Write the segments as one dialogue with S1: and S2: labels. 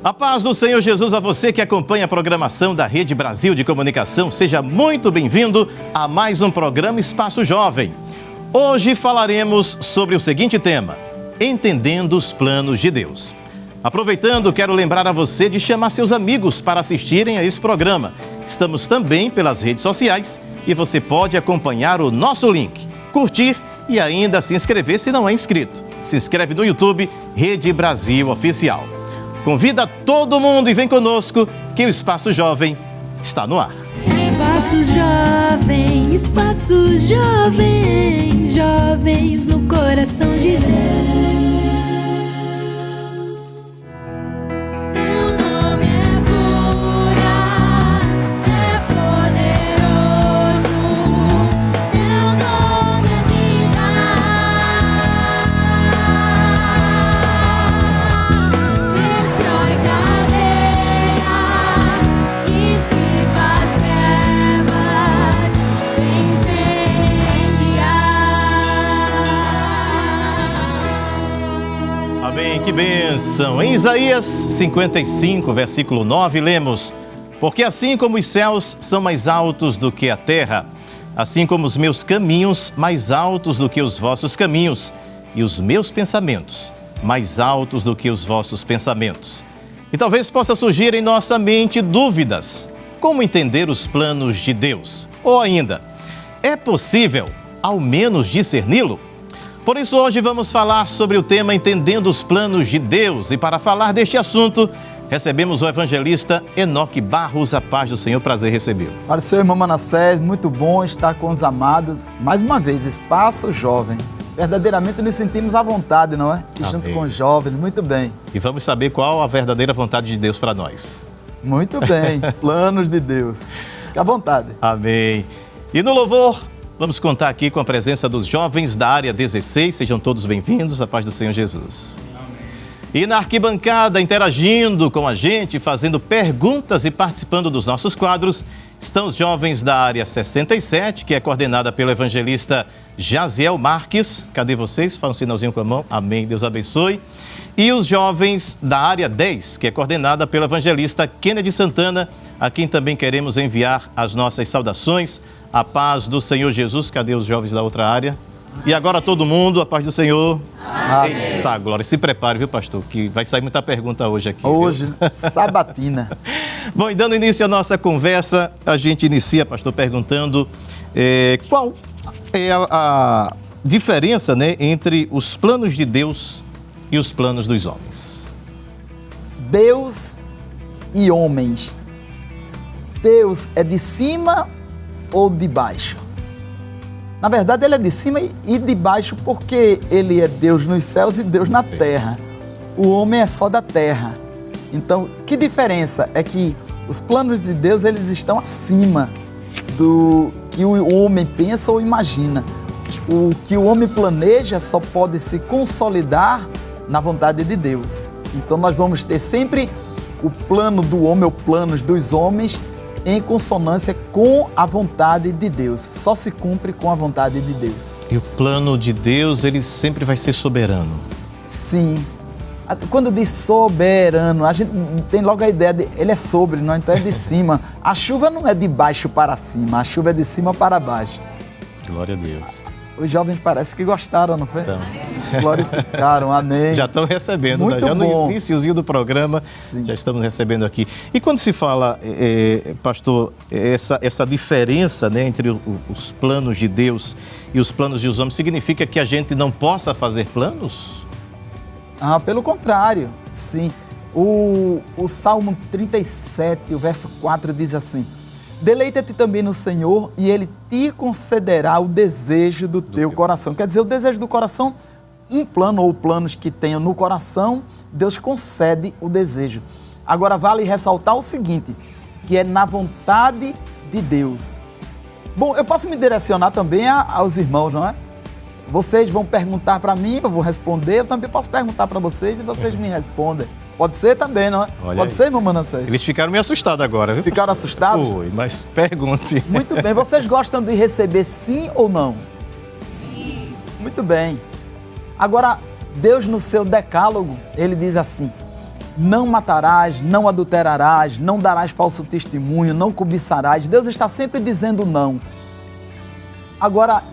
S1: A paz do Senhor Jesus a você que acompanha a programação da Rede Brasil de Comunicação. Seja muito bem-vindo a mais um programa Espaço Jovem. Hoje falaremos sobre o seguinte tema: entendendo os planos de Deus. Aproveitando, quero lembrar a você de chamar seus amigos para assistirem a esse programa. Estamos também pelas redes sociais e você pode acompanhar o nosso link, curtir e ainda se inscrever se não é inscrito. Se inscreve no YouTube Rede Brasil Oficial. Convida todo mundo e vem conosco que o Espaço Jovem está no ar.
S2: Espaço Jovem, jovens no coração de Deus.
S1: Que bênção! Em Isaías 55, versículo 9, lemos: porque assim como os céus são mais altos do que a terra, assim como os meus caminhos mais altos do que os vossos caminhos, e os meus pensamentos mais altos do que os vossos pensamentos. E talvez possa surgir em nossa mente dúvidas: como entender os planos de Deus? Ou ainda, é possível ao menos discerni-lo? Por isso, hoje vamos falar sobre o tema Entendendo os Planos de Deus. E para falar deste assunto, recebemos o evangelista Enoque Barros. A paz do Senhor, prazer recebê-lo.
S3: Para o seu irmão Manassés, muito bom estar com os amados. Mais uma vez, Espaço Jovem. Verdadeiramente nos sentimos à vontade, não é? E junto com os jovens, muito bem.
S1: E vamos saber qual a verdadeira vontade de Deus para nós.
S3: Muito bem, planos de Deus. Fique à vontade.
S1: Amém. E no louvor, vamos contar aqui com a presença dos jovens da área 16. Sejam todos bem-vindos, a paz do Senhor Jesus. Amém. E na arquibancada, interagindo com a gente, fazendo perguntas e participando dos nossos quadros, estão os jovens da área 67, que é coordenada pelo evangelista Jaziel Marques. Cadê vocês? Fala um sinalzinho com a mão. Amém, Deus abençoe. E os jovens da área 10, que é coordenada pelo evangelista Kennedy Santana, a quem também queremos enviar as nossas saudações. A paz do Senhor Jesus. Cadê os jovens da outra área? E agora todo mundo, a paz do Senhor.
S3: Amém.
S1: Eita, glória. Se prepare, viu, pastor? Que vai sair muita pergunta hoje aqui.
S3: Hoje,
S1: viu?
S3: sabatina.
S1: Bom, e dando início à nossa conversa, a gente inicia, pastor, perguntando qual é a diferença, né, entre os planos de Deus e os planos dos homens.
S3: Deus e homens. Deus é de cima ou de baixo? Na verdade, ele é de cima e de baixo porque ele é Deus nos céus e Deus na terra. O homem é só da terra. Então, que diferença é que os planos de Deus, eles estão acima do que o homem pensa ou imagina. O que o homem planeja só pode se consolidar na vontade de Deus. Então, nós vamos ter sempre o plano do homem, ou planos dos homens, em consonância com a vontade de Deus. Só se cumpre com a vontade de Deus.
S1: E o plano de Deus, ele sempre vai ser soberano.
S3: Sim. Quando diz soberano, a gente tem logo a ideia de ele é sobre, não? Então é de cima. A chuva não é de baixo para cima, a chuva é de cima para baixo.
S1: Glória a Deus.
S3: Os jovens parece que gostaram, não foi?
S1: Então.
S3: Glorificaram, amém.
S1: Já estão recebendo,
S3: muito
S1: né? Já
S3: bom.
S1: No iniciozinho do programa, sim, já estamos recebendo aqui. E quando se fala, pastor, essa diferença, né, entre os planos de Deus e os planos dos homens, significa que a gente não possa fazer planos?
S3: Pelo contrário, sim. O Salmo 37, o verso 4 diz assim: deleita-te também no Senhor e Ele te concederá o desejo do teu coração. Quer dizer, o desejo do coração, um plano ou planos que tenham no coração, Deus concede o desejo. Agora, vale ressaltar o seguinte, que é na vontade de Deus. Bom, eu posso me direcionar também aos irmãos, não é? Vocês vão perguntar para mim, eu vou responder, eu também posso perguntar para vocês e vocês me respondem. Pode ser também, não é?
S1: Olha
S3: Pode
S1: aí.
S3: ser, irmão Manassés?
S1: Eles ficaram meio assustados agora, viu?
S3: Ficaram assustados?
S1: Foi, mas pergunte.
S3: Muito bem. Vocês gostam de receber sim ou não? Sim. Muito bem. Agora, Deus no seu decálogo, ele diz assim: não matarás, não adulterarás, não darás falso testemunho, não cobiçarás. Deus está sempre dizendo não. Agora,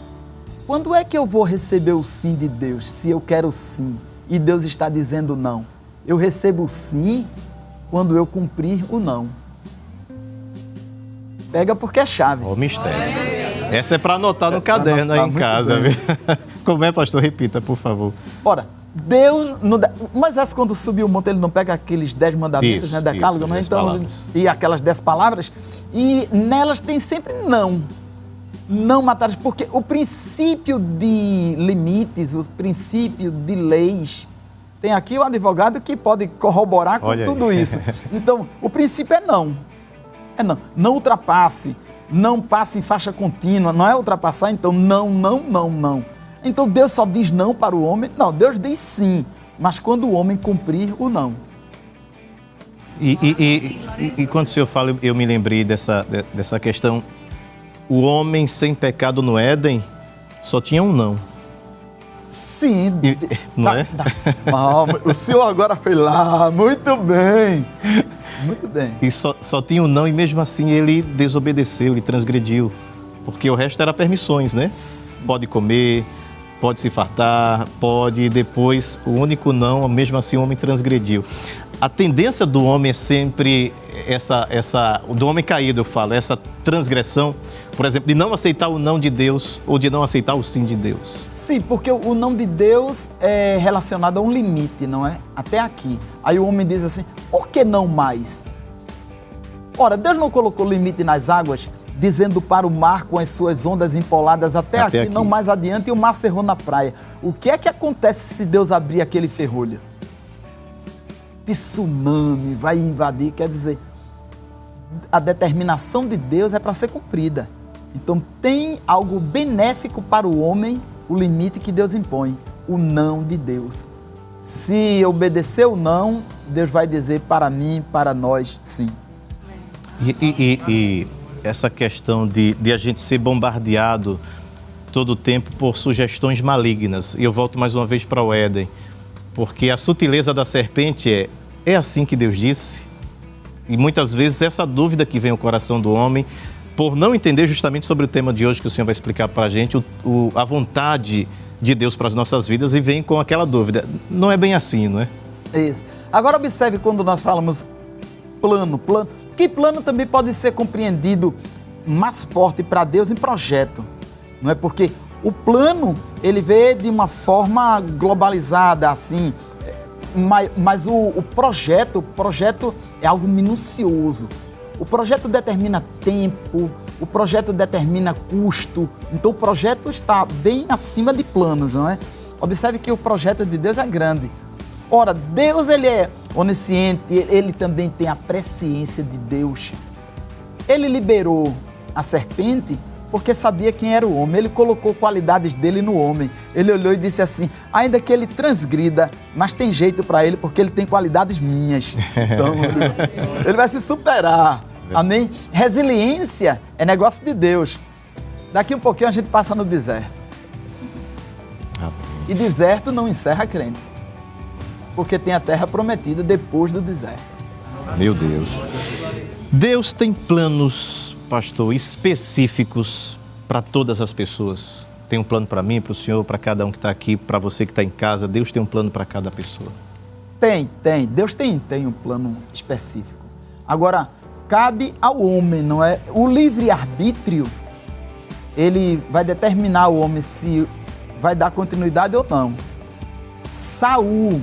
S3: quando é que eu vou receber o sim de Deus, se eu quero sim e Deus está dizendo não? Eu recebo o sim quando eu cumprir o não. Pega porque é chave.
S1: Ó, mistério. Essa é para anotar no caderno aí em casa. Viu? Como é, pastor? Repita, por favor.
S3: Ora, Deus, Moisés quando subiu o monte, ele não pega aqueles 10 mandamentos,
S1: isso,
S3: né, decálogo, né? Então, e aquelas 10 palavras, e nelas tem sempre não. Não matarás, porque o princípio de limites, o princípio de leis, tem aqui o advogado que pode corroborar com tudo isso. Então, o princípio é não. É não. Não ultrapasse, não passe em faixa contínua, não é ultrapassar, então não, não, não, não. Então Deus só diz não para o homem? Não, Deus diz sim, mas quando o homem cumprir o não.
S1: E quando o senhor fala, eu me lembrei dessa questão. O homem sem pecado no Éden só tinha um não.
S3: Sim.
S1: Não é?
S3: O senhor agora foi lá, muito bem. Muito bem.
S1: E só tinha um não, e mesmo assim ele desobedeceu, ele transgrediu. Porque o resto era permissões, né? Sim. Pode comer, pode se fartar, pode, e depois o único não, mesmo assim o homem transgrediu. A tendência do homem é sempre do homem caído, eu falo, essa transgressão, por exemplo, de não aceitar o não de Deus ou de não aceitar o sim de Deus.
S3: Sim, porque o não de Deus é relacionado a um limite, não é? Até aqui. Aí o homem diz assim, por que não mais? Ora, Deus não colocou limite nas águas, dizendo para o mar com as suas ondas empoladas até aqui, não mais adiante, e o mar cerrou na praia. O que é que acontece se Deus abrir aquele ferrolho? Tsunami vai invadir, quer dizer, a determinação de Deus é para ser cumprida. Então tem algo benéfico para o homem, o limite que Deus impõe, o não de Deus. Se obedecer o não, Deus vai dizer para mim, para nós, sim.
S1: E essa questão de a gente ser bombardeado todo o tempo por sugestões malignas, e eu volto mais uma vez para o Éden, porque a sutileza da serpente é assim que Deus disse? E muitas vezes essa dúvida que vem ao coração do homem, por não entender justamente sobre o tema de hoje que o Senhor vai explicar para a gente, a vontade de Deus para as nossas vidas, e vem com aquela dúvida. Não é bem assim, não é?
S3: Isso. Agora observe quando nós falamos plano, que plano também pode ser compreendido mais forte para Deus em projeto, não é? Porque o plano, ele vê de uma forma globalizada, assim, mas o projeto é algo minucioso. O projeto determina tempo, o projeto determina custo, então o projeto está bem acima de planos, não é? Observe que o projeto de Deus é grande. Ora, Deus, ele é onisciente, ele também tem a presciência de Deus. Ele liberou a serpente porque sabia quem era o homem. Ele colocou qualidades dele no homem. Ele olhou e disse assim, ainda que ele transgrida, mas tem jeito para ele porque ele tem qualidades minhas. Então, ele vai se superar. Amém? Resiliência é negócio de Deus. Daqui um pouquinho a gente passa no deserto. E deserto não encerra crente, porque tem a terra prometida depois do deserto.
S1: Meu Deus. Deus tem planos, pastor, específicos para todas as pessoas. Tem um plano para mim, para o senhor, para cada um que está aqui, para você que está em casa. Deus tem um plano para cada pessoa.
S3: Tem. Deus tem um plano específico. Agora, cabe ao homem, não é? O livre-arbítrio, ele vai determinar o homem se vai dar continuidade ou não. Saul,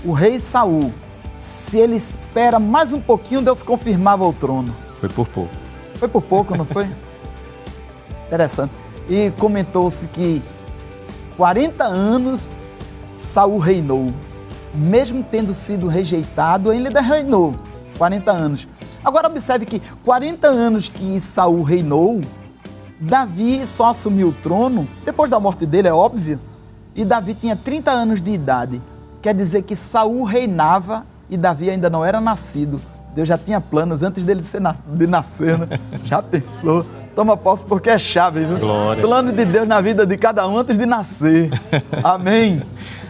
S3: o rei Saul, se ele espera mais um pouquinho, Deus confirmava o trono.
S1: Foi por pouco.
S3: Foi por pouco, não foi? Interessante. E comentou-se que 40 anos Saul reinou. Mesmo tendo sido rejeitado, ele ainda reinou. 40 anos. Agora observe que 40 anos que Saul reinou, Davi só assumiu o trono depois da morte dele, é óbvio. E Davi tinha 30 anos de idade. Quer dizer que Saul reinava e Davi ainda não era nascido. Deus já tinha planos antes dele de nascer, né? Já pensou? Toma posse porque é chave, viu?
S1: Glória.
S3: Plano de Deus na vida de cada um antes de nascer. Amém.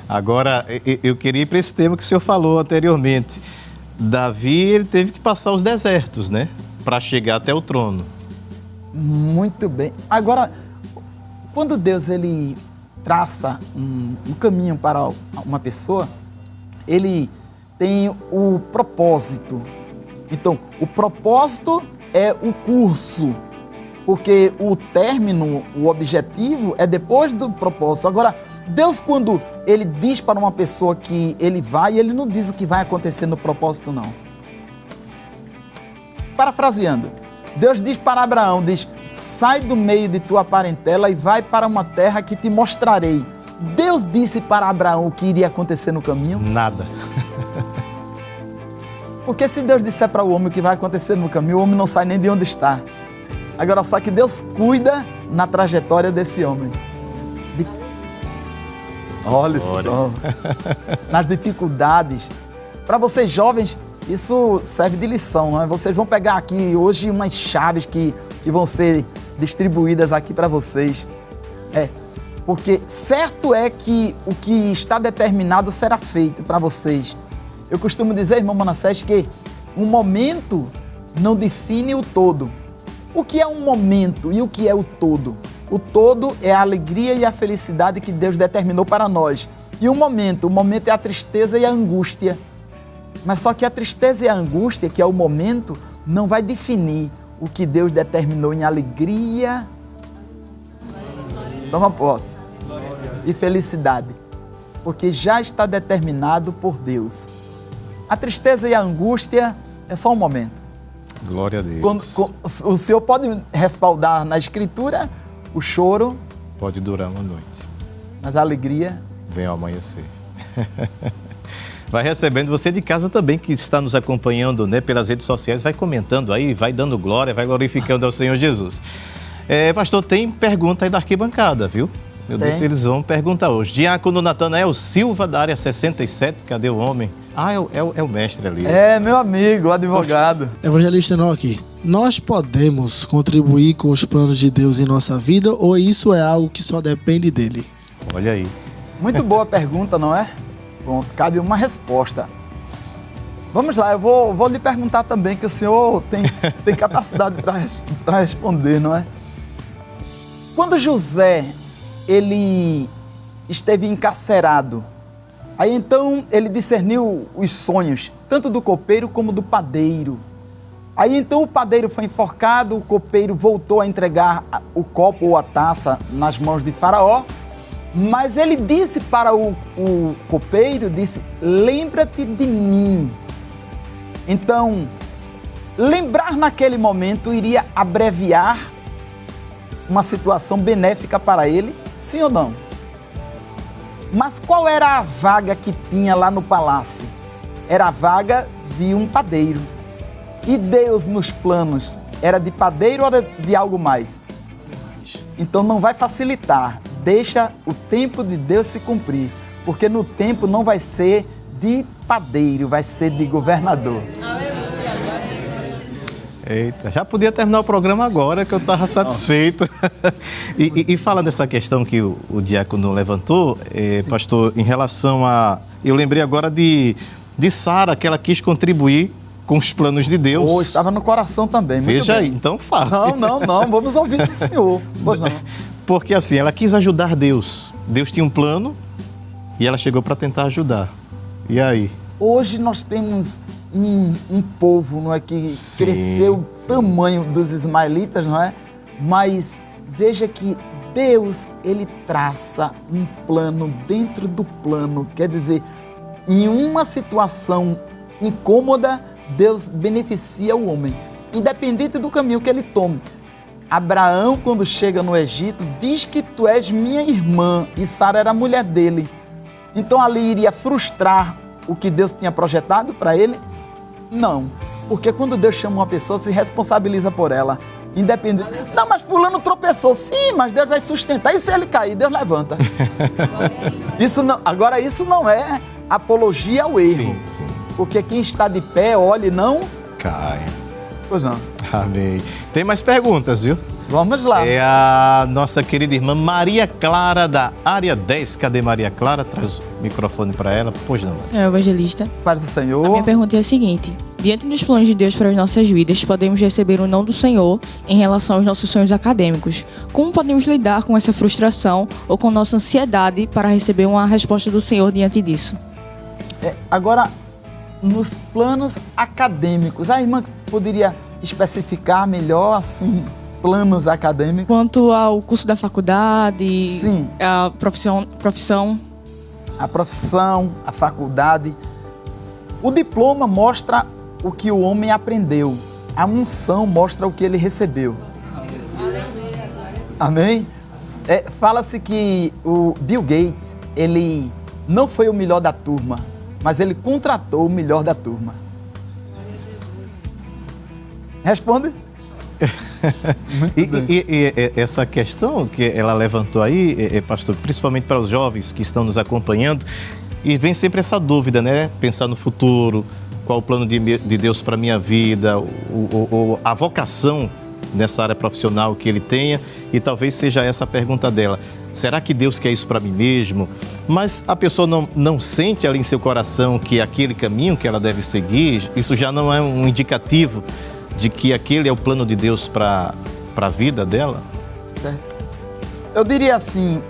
S1: Agora, eu queria ir para esse tema que o senhor falou anteriormente. Davi, ele teve que passar os desertos, né? Para chegar até o trono.
S3: Muito bem. Agora, quando Deus ele traça um caminho para uma pessoa, ele tem o propósito. Então, o propósito é o curso, porque o término, o objetivo é depois do propósito. Agora, Deus, quando ele diz para uma pessoa que ele vai, ele não diz o que vai acontecer no propósito, não. Parafraseando, Deus diz para Abraão, diz, sai do meio de tua parentela e vai para uma terra que te mostrarei. Deus disse para Abraão o que iria acontecer no caminho?
S1: Nada.
S3: Porque se Deus disser para o homem o que vai acontecer no caminho, o homem não sai nem de onde está. Agora, só que Deus cuida na trajetória desse homem. Olha só, nas dificuldades. Para vocês jovens, isso serve de lição, não é? Vocês vão pegar aqui hoje umas chaves que vão ser distribuídas aqui para vocês. Porque certo é que o que está determinado será feito para vocês. Eu costumo dizer, irmão Manassés, que um momento não define o todo. O que é um momento e o que é o todo? O todo é a alegria e a felicidade que Deus determinou para nós. E o momento é a tristeza e a angústia. Mas só que a tristeza e a angústia, que é o momento, não vai definir o que Deus determinou em alegria, toma posse, e felicidade. Porque já está determinado por Deus. A tristeza e a angústia é só um momento.
S1: Glória a Deus.
S3: O Senhor pode respaldar na Escritura, o choro
S1: pode durar uma noite,
S3: mas a alegria
S1: vem ao amanhecer. Vai recebendo, você de casa também que está nos acompanhando, né, pelas redes sociais, vai comentando aí, vai dando glória, vai glorificando ao Senhor Jesus. Pastor, tem pergunta aí da arquibancada, viu? Eu disse, eles vão perguntar hoje. Diácono Natanael Silva, da área 67, cadê o homem? É o mestre ali.
S3: Meu amigo, o advogado.
S4: Evangelista Enoque, nós podemos contribuir com os planos de Deus em nossa vida ou isso é algo que só depende dele?
S1: Olha aí.
S3: Muito boa pergunta, não é? Pronto, cabe uma resposta. Vamos lá, eu vou lhe perguntar também, que o senhor tem capacidade para responder, não é? Quando José, ele esteve encarcerado, aí então ele discerniu os sonhos, tanto do copeiro como do padeiro. Aí então o padeiro foi enforcado, o copeiro voltou a entregar o copo ou a taça nas mãos de Faraó, mas ele disse para o copeiro, lembra-te de mim. Então, lembrar naquele momento iria abreviar uma situação benéfica para ele, sim ou não? Mas qual era a vaga que tinha lá no palácio? Era a vaga de um padeiro. E Deus nos planos era de padeiro ou era de algo mais? Então não vai facilitar. Deixa o tempo de Deus se cumprir, porque no tempo não vai ser de padeiro, vai ser de governador.
S1: Eita, já podia terminar o programa agora, que eu estava satisfeito. E falando dessa questão que o diácono levantou, pastor, em relação a... Eu lembrei agora de Sara, que ela quis contribuir com os planos de Deus.
S3: Estava no coração também, muito
S1: Veja
S3: bem.
S1: aí, então fala.
S3: Não, vamos ouvir do senhor. Pois não.
S1: Porque assim, ela quis ajudar Deus. Deus tinha um plano e ela chegou para tentar ajudar. E aí?
S3: Hoje nós temos um povo, não é, que cresceu o tamanho dos ismaelitas, não é? Mas veja que Deus, ele traça um plano dentro do plano. Quer dizer, em uma situação incômoda, Deus beneficia o homem, independente do caminho que ele tome. Abraão, quando chega no Egito, diz que tu és minha irmã, e Sara era a mulher dele. Então ali iria frustrar o que Deus tinha projetado para ele? Não, porque quando Deus chama uma pessoa, se responsabiliza por ela, independente. Não, mas fulano tropeçou. Sim, mas Deus vai sustentar. E se ele cair, Deus levanta. Agora, isso não é apologia ao erro.
S1: Sim.
S3: Porque quem está de pé, olhe, não
S1: cai.
S3: Pois não.
S1: Amém. Tem mais perguntas, viu?
S3: Vamos lá.
S1: É a nossa querida irmã Maria Clara, da área 10. Cadê Maria Clara? Traz o microfone para ela. Pois não.
S5: Senhor evangelista,
S3: Paz do
S5: a
S3: Senhor.
S5: minha pergunta é a seguinte: diante dos planos de Deus para as nossas vidas, podemos receber o não do Senhor em relação aos nossos sonhos acadêmicos. Como podemos lidar com essa frustração ou com nossa ansiedade para receber uma resposta do Senhor diante disso?
S3: Agora, nos planos acadêmicos, a irmã poderia especificar melhor, assim, planos acadêmicos?
S5: Quanto ao curso da faculdade,
S3: Sim.
S5: a profissão,
S3: A profissão, a faculdade. O diploma mostra o que o homem aprendeu. A unção mostra o que ele recebeu. Amém? Fala-se que o Bill Gates, ele não foi o melhor da turma, mas ele contratou o melhor da turma. Responde?
S1: E essa questão que ela levantou aí, pastor, principalmente para os jovens que estão nos acompanhando, e vem sempre essa dúvida, né? Pensar no futuro, qual o plano de Deus para a minha vida, a vocação nessa área profissional que ele tenha, e talvez seja essa a pergunta dela. Será que Deus quer isso para mim mesmo? Mas a pessoa não sente ali em seu coração que aquele caminho que ela deve seguir, isso já não é um indicativo de que aquele é o plano de Deus para a vida dela?
S3: Certo. Eu diria assim,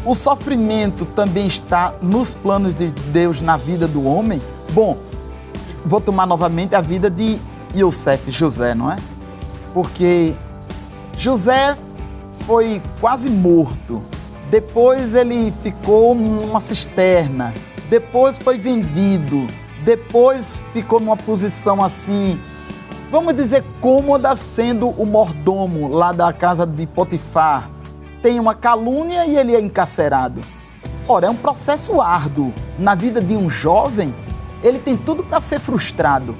S3: o sofrimento também está nos planos de Deus na vida do homem? Bom, vou tomar novamente a vida de Yosef, José, não é? Porque José foi quase morto, depois ele ficou numa cisterna, depois foi vendido, depois ficou numa posição assim, vamos dizer, cômoda, sendo o mordomo lá da casa de Potifar. Tem uma calúnia e ele é encarcerado. Ora, é um processo árduo. Na vida de um jovem, ele tem tudo para ser frustrado.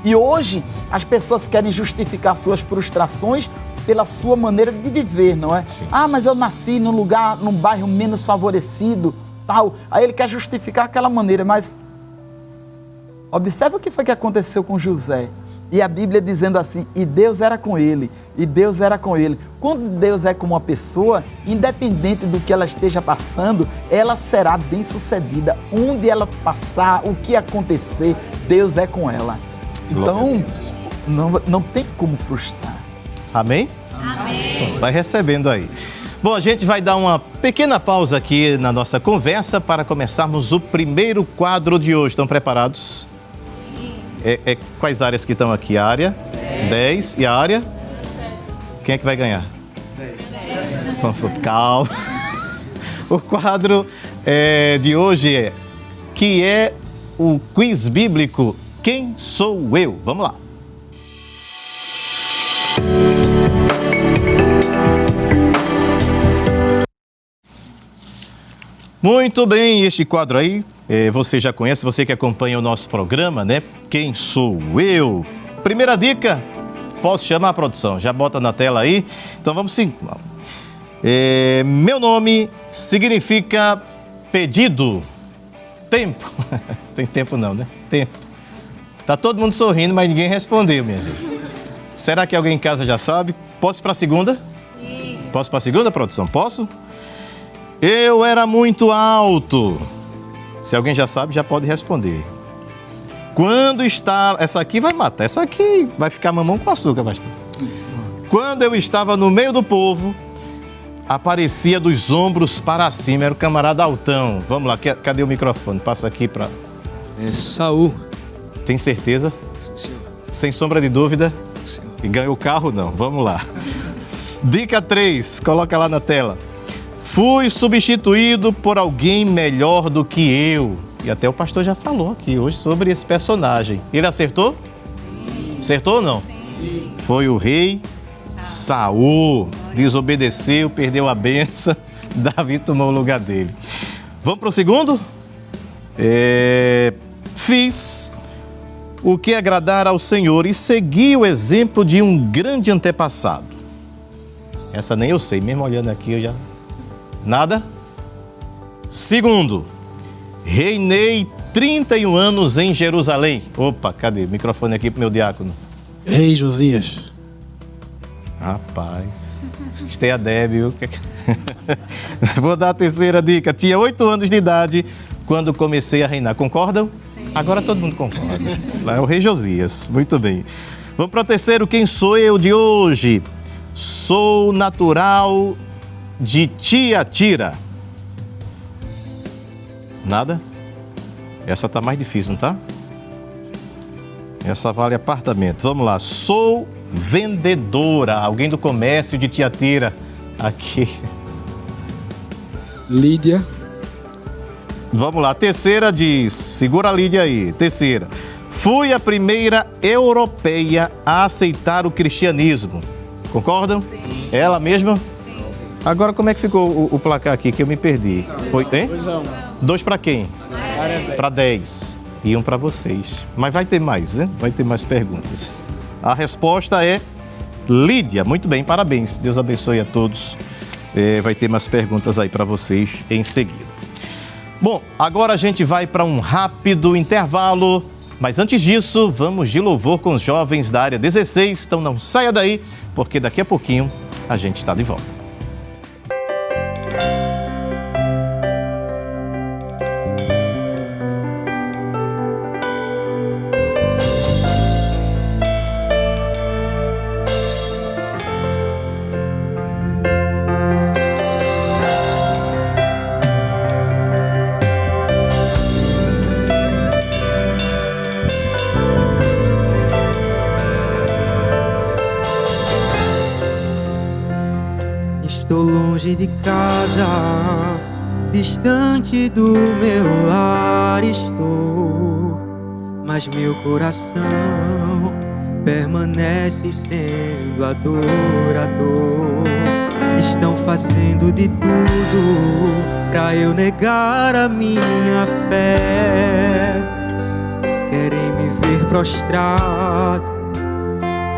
S3: E hoje, as pessoas querem justificar suas frustrações pela sua maneira de viver, não é?
S1: Sim.
S3: Ah, mas eu nasci num bairro menos favorecido, tal. Aí ele quer justificar aquela maneira, mas observe o que foi que aconteceu com José. E a Bíblia dizendo assim, e Deus era com ele, e Deus era com ele. Quando Deus é com uma pessoa, independente do que ela esteja passando, ela será bem-sucedida. Onde ela passar, o que acontecer, Deus é com ela. Então, não tem como frustrar.
S1: Amém? Amém. Bom, vai recebendo aí. Bom, a gente vai dar uma pequena pausa aqui na nossa conversa para começarmos o primeiro quadro de hoje. Estão preparados? Quais áreas que estão aqui? A área 10 e a área? Quem é que vai ganhar? 10. Calma. O quadro de hoje que é o quiz bíblico Quem Sou Eu? Vamos lá. Muito bem, este quadro aí, você já conhece, você que acompanha o nosso programa, né? Quem sou eu? Primeira dica, posso chamar a produção, já bota na tela aí. Então vamos sim. Meu nome significa pedido. Tempo. Tem tempo não, né? Tempo. Tá todo mundo sorrindo, mas ninguém respondeu, minha gente. Será que alguém em casa já sabe? Posso ir para a segunda? Sim. Posso para a segunda, produção? Posso? Eu era muito alto. Se alguém já sabe, já pode responder. Quando estava... Essa aqui vai matar. Essa aqui vai ficar mamão com açúcar, pastor. Quando eu estava no meio do povo, aparecia dos ombros para cima. Era o camarada altão. Vamos lá, cadê o microfone? Passa aqui para...
S6: Saul.
S1: Tem certeza?
S6: Sim, senhor.
S1: Sem sombra de dúvida?
S6: Sim, senhor.
S1: E ganhou o carro? Não. Vamos lá. Dica 3. Coloca lá na tela. Fui substituído por alguém melhor do que eu. E até o pastor já falou aqui hoje sobre esse personagem. Ele acertou? Sim. Acertou ou não? Sim. Foi o rei Saul. Desobedeceu, perdeu a bênção. Davi tomou o lugar dele. Vamos para o segundo? Fiz o que agradar ao Senhor e segui o exemplo de um grande antepassado. Essa nem eu sei, mesmo olhando aqui eu já... Nada? Segundo, reinei 31 anos em Jerusalém. Opa, cadê? Microfone aqui pro meu diácono.
S4: Rei Josias.
S1: Rapaz, Esteia Débil. Vou dar a terceira dica. Tinha 8 anos de idade quando comecei a reinar. Concordam? Sim. Agora todo mundo concorda. Lá é o rei Josias. Muito bem. Vamos para o terceiro. Quem sou eu de hoje? Sou natural de Tiatira. Nada? Essa tá mais difícil, não tá? Essa vale apartamento. Vamos lá. Sou vendedora. Alguém do comércio de Tiatira aqui.
S6: Lídia.
S1: Vamos lá. Terceira diz. Segura a Lídia aí. Terceira. Fui a primeira europeia a aceitar o cristianismo. Concordam? Sim. Ela mesma? Sim. Agora como é que ficou o placar aqui que eu me perdi? Foi, hein?
S6: 2-1.
S1: 2 para quem? Para 10. E 1 para vocês. Mas vai ter mais, né? Vai ter mais perguntas. A resposta é Lídia. Muito bem, parabéns. Deus abençoe a todos. Vai ter mais perguntas aí para vocês em seguida. Bom, agora a gente vai para um rápido intervalo. Mas antes disso, vamos de louvor com os jovens da área 16. Então não saia daí, porque daqui a pouquinho a gente está de volta.
S7: Estou longe de casa, distante do meu lar estou, mas meu coração permanece sendo adorador. Estão fazendo de tudo pra eu negar a minha fé. Querem me ver prostrado,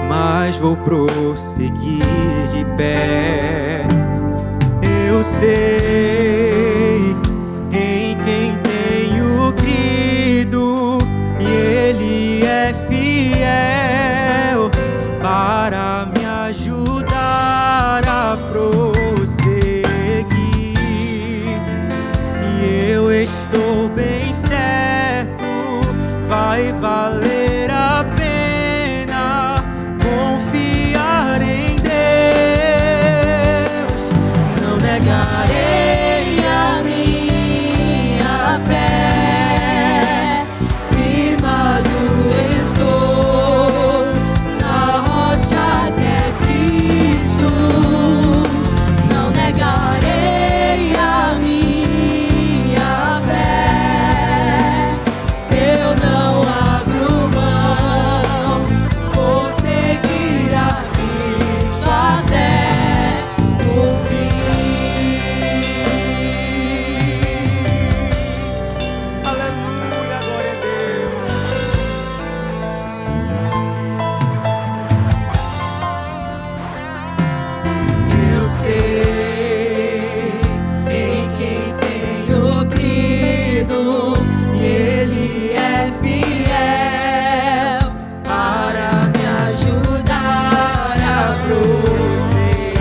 S7: mas vou prosseguir de pé. Eu sei em quem tenho crido, e Ele é fiel para me ajudar a prosseguir. E eu estou bem certo, vai valer a pena confiar em Deus. Não negarei a minha fé, firmado estou na rocha que é Cristo. Não negarei a minha fé, eu não abro mão, vou seguir a Cristo até o fim. Aleluia, glória a Deus. Eu sei em quem tenho crido, e Ele é fiel para me ajudar a prosseguir.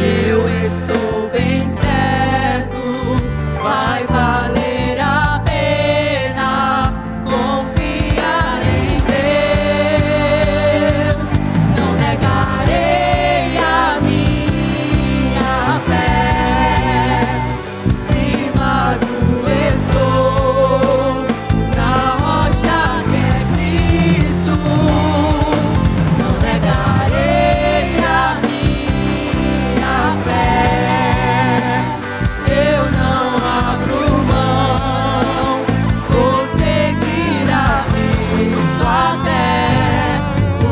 S7: E eu estou bem certo, vai valer a pena confiar em Deus. Não negarei a minha fé, firmado estou na rocha que é Cristo. Não negarei a minha fé, eu não abro mão, vou seguir a Cristo até o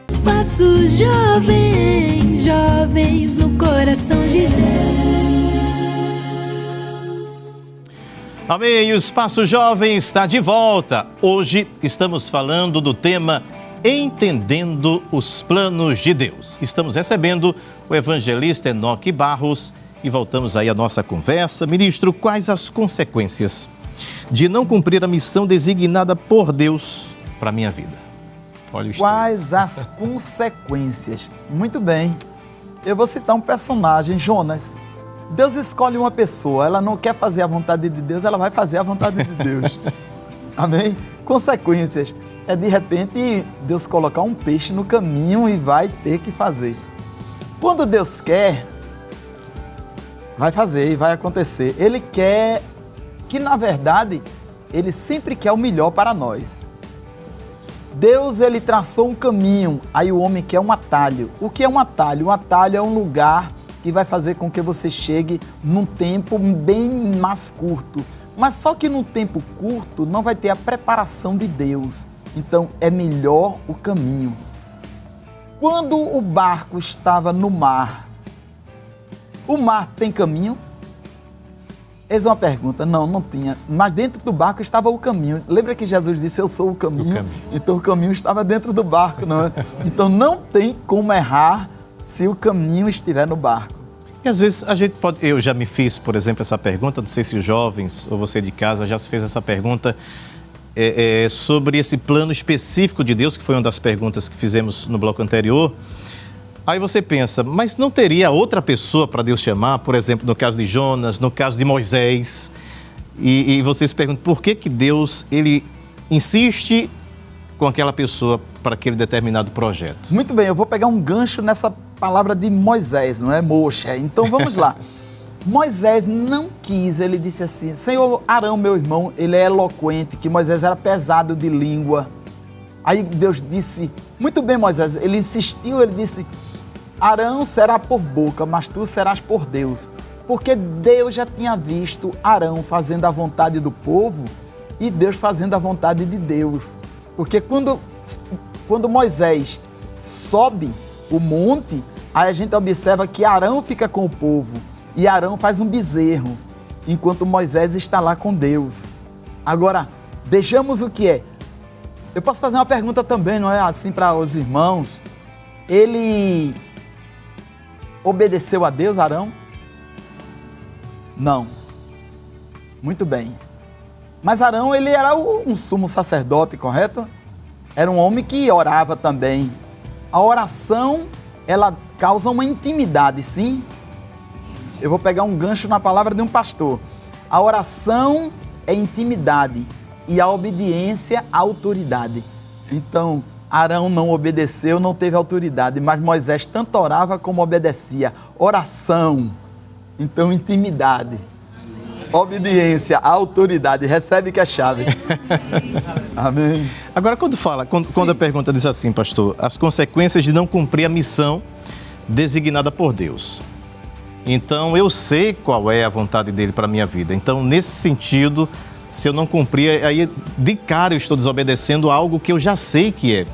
S2: Os passos jovens, jovens no coração de Deus.
S1: Amém, o Espaço Jovem está de volta. Hoje estamos falando do tema Entendendo os Planos de Deus. Estamos recebendo o evangelista Enoque Barros e voltamos aí à nossa conversa. Ministro, quais as consequências de não cumprir a missão designada por Deus para a minha vida? Olha o
S3: Quais as consequências? Muito bem. Eu vou citar um personagem, Jonas. Deus escolhe uma pessoa, ela não quer fazer a vontade de Deus, ela vai fazer a vontade de Deus. Amém? Consequências. É de repente Deus colocar um peixe no caminho e vai ter que fazer. Quando Deus quer, vai fazer e vai acontecer. Ele quer que, na verdade, Ele sempre quer o melhor para nós. Deus, Ele traçou um caminho, aí o homem quer um atalho. O que é um atalho? Um atalho é um lugar que vai fazer com que você chegue num tempo bem mais curto. Mas só que num tempo curto não vai ter a preparação de Deus. Então é melhor o caminho. Quando o barco estava no mar, o mar tem caminho? Eis uma pergunta. Não, não tinha. Mas dentro do barco estava o caminho. Lembra que Jesus disse, eu sou o caminho? Então o caminho estava dentro do barco, não é? Então não tem como errar se o caminho estiver no barco.
S1: E às vezes a gente pode... Eu já me fiz, por exemplo, essa pergunta, não sei se os jovens ou você de casa já se fez essa pergunta sobre esse plano específico de Deus, que foi uma das perguntas que fizemos no bloco anterior. Aí você pensa, mas não teria outra pessoa para Deus chamar? Por exemplo, no caso de Jonas, no caso de Moisés. E você se pergunta, por que Deus ele insiste com aquela pessoa para aquele determinado projeto?
S3: Muito bem, eu vou pegar um gancho nessa palavra de Moisés, não é? Moxa. Então vamos lá. Moisés não quis, ele disse assim, Senhor, Arão, meu irmão, ele é eloquente, que Moisés era pesado de língua. Aí Deus disse, muito bem, Moisés, ele insistiu, ele disse, Arão será por boca, mas tu serás por Deus. Porque Deus já tinha visto Arão fazendo a vontade do povo e Deus fazendo a vontade de Deus. Porque quando Moisés sobe o monte, aí a gente observa que Arão fica com o povo e Arão faz um bezerro, enquanto Moisés está lá com Deus. Agora, deixamos o que é. Eu posso fazer uma pergunta também, não é assim, para os irmãos. Ele obedeceu a Deus, Arão? Não. Muito bem. Mas Arão, ele era um sumo sacerdote, correto? Era um homem que orava também. A oração, ela causa uma intimidade, sim? Eu vou pegar um gancho na palavra de um pastor. A oração é intimidade e a obediência, autoridade. Então, Arão não obedeceu, não teve autoridade, mas Moisés tanto orava como obedecia. Oração, então intimidade. Obediência, autoridade, recebe que é chave. Amém.
S1: Agora, quando a pergunta diz assim, pastor, as consequências de não cumprir a missão designada por Deus. Então, eu sei qual é a vontade dele para a minha vida. Então, nesse sentido, se eu não cumprir, aí de cara eu estou desobedecendo algo que eu já sei que é.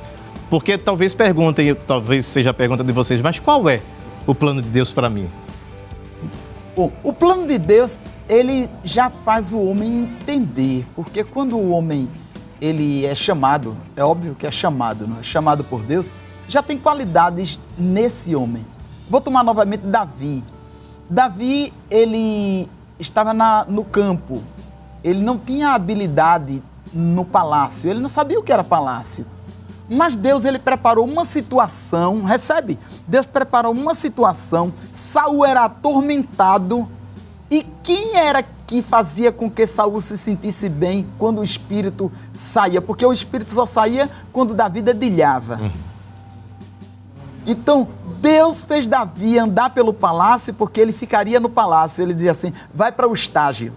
S1: Porque talvez perguntem, talvez seja a pergunta de vocês, mas qual é o plano de Deus para mim?
S3: Bom, o plano de Deus, ele já faz o homem entender, porque quando o homem ele é chamado, é óbvio que é chamado, não é? Chamado por Deus, já tem qualidades nesse homem. Vou tomar novamente Davi. Davi, ele estava no campo, ele não tinha habilidade no palácio, ele não sabia o que era palácio. Mas Deus, ele preparou uma situação, recebe? Deus preparou uma situação, Saul era atormentado, e quem era que fazia com que Saul se sentisse bem quando o espírito saía? Porque o espírito só saía quando Davi dedilhava. Então, Deus fez Davi andar pelo palácio porque ele ficaria no palácio. Ele dizia assim, vai para o estágio.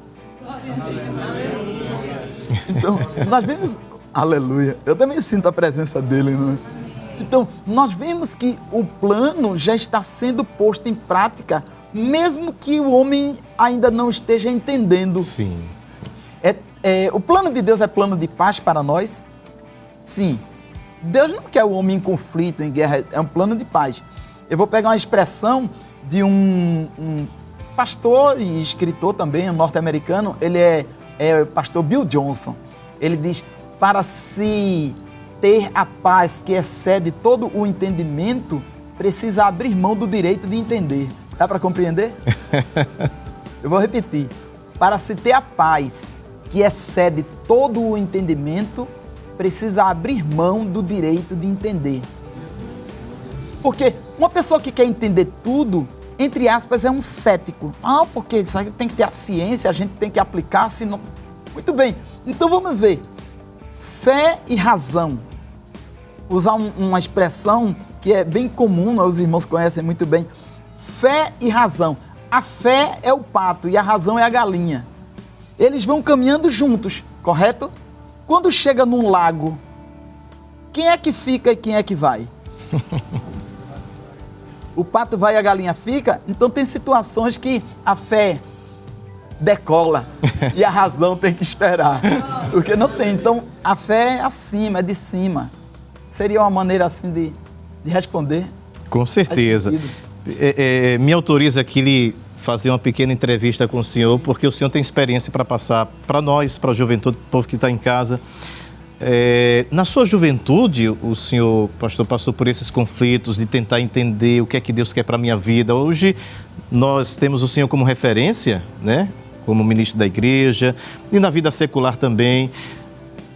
S3: Então, nós vemos... Aleluia. Eu também sinto a presença dele, não é? Então, nós vemos que o plano já está sendo posto em prática, mesmo que o homem ainda não esteja entendendo.
S1: Sim, sim.
S3: O plano de Deus é plano de paz para nós? Sim. Deus não quer o homem em conflito, em guerra, é um plano de paz. Eu vou pegar uma expressão de um pastor e escritor também, um norte-americano, ele é pastor Bill Johnson. Ele diz, para se ter a paz que excede todo o entendimento, precisa abrir mão do direito de entender. Dá para compreender? Eu vou repetir. Para se ter a paz que excede todo o entendimento, precisa abrir mão do direito de entender. Porque uma pessoa que quer entender tudo, entre aspas, é um cético. Ah, porque isso aí tem que ter a ciência, a gente tem que aplicar, senão... Muito bem, então vamos ver. Fé e razão. Usar uma expressão que é bem comum, os irmãos conhecem muito bem. Fé e razão. A fé é o pato e a razão é a galinha. Eles vão caminhando juntos, correto? Quando chega num lago, quem é que fica e quem é que vai? O pato vai e a galinha fica? Então tem situações que a fé decola e a razão tem que esperar. Porque não tem. Então a fé é acima, é de cima. Seria uma maneira assim de responder?
S1: Com certeza. Me autoriza aqui lhe fazer uma pequena entrevista com o senhor, porque o senhor tem experiência para passar para nós, para a juventude, para o povo que está em casa. Na sua juventude, o senhor, pastor, passou por esses conflitos de tentar entender o que é que Deus quer para a minha vida. Hoje, nós temos o senhor como referência, né? Como ministro da igreja e na vida secular também.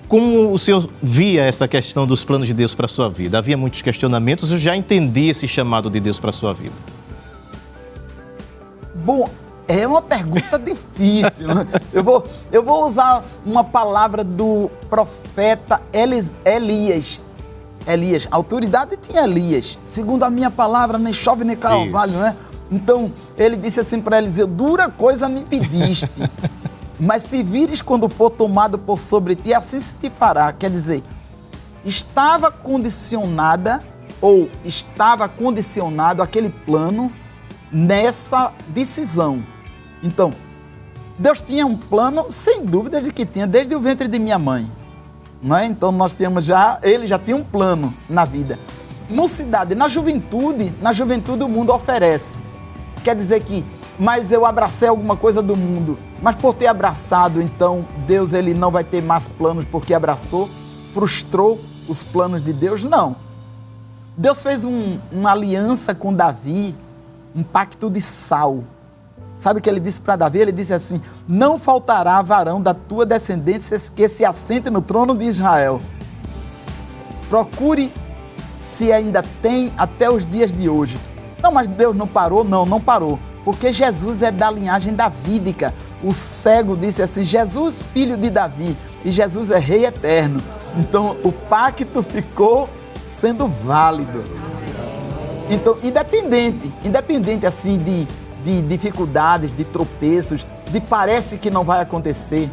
S1: Como o senhor via essa questão dos planos de Deus para a sua vida? Havia muitos questionamentos, eu já entendi esse chamado de Deus para a sua vida.
S3: Bom, é uma pergunta difícil. Eu vou usar uma palavra do profeta Elias. Elias, a autoridade tinha Elias. Segundo a minha palavra, nem chove nem cai orvalho, não é? Então, ele disse assim para Eliseu, dura coisa me pediste, mas se vires quando for tomado por sobre ti, assim se te fará. Quer dizer, estava condicionado aquele plano nessa decisão. Então, Deus tinha um plano, sem dúvida de que tinha, desde o ventre de minha mãe. Não é? Então, ele já tinha um plano na vida. Mocidade, na juventude o mundo oferece. Quer dizer que, mas eu abracei alguma coisa do mundo, mas por ter abraçado, então, Deus ele não vai ter mais planos porque abraçou, frustrou os planos de Deus? Não. Deus fez uma aliança com Davi, um pacto de sal. Sabe o que ele disse para Davi? Ele disse assim, não faltará varão da tua descendência que se assente no trono de Israel. Procure se ainda tem até os dias de hoje. Não, mas Deus não parou? Não parou. Porque Jesus é da linhagem davídica. O cego disse assim, Jesus, filho de Davi, e Jesus é rei eterno. Então, o pacto ficou sendo válido. Então, independente assim de dificuldades, de tropeços, de parece que não vai acontecer.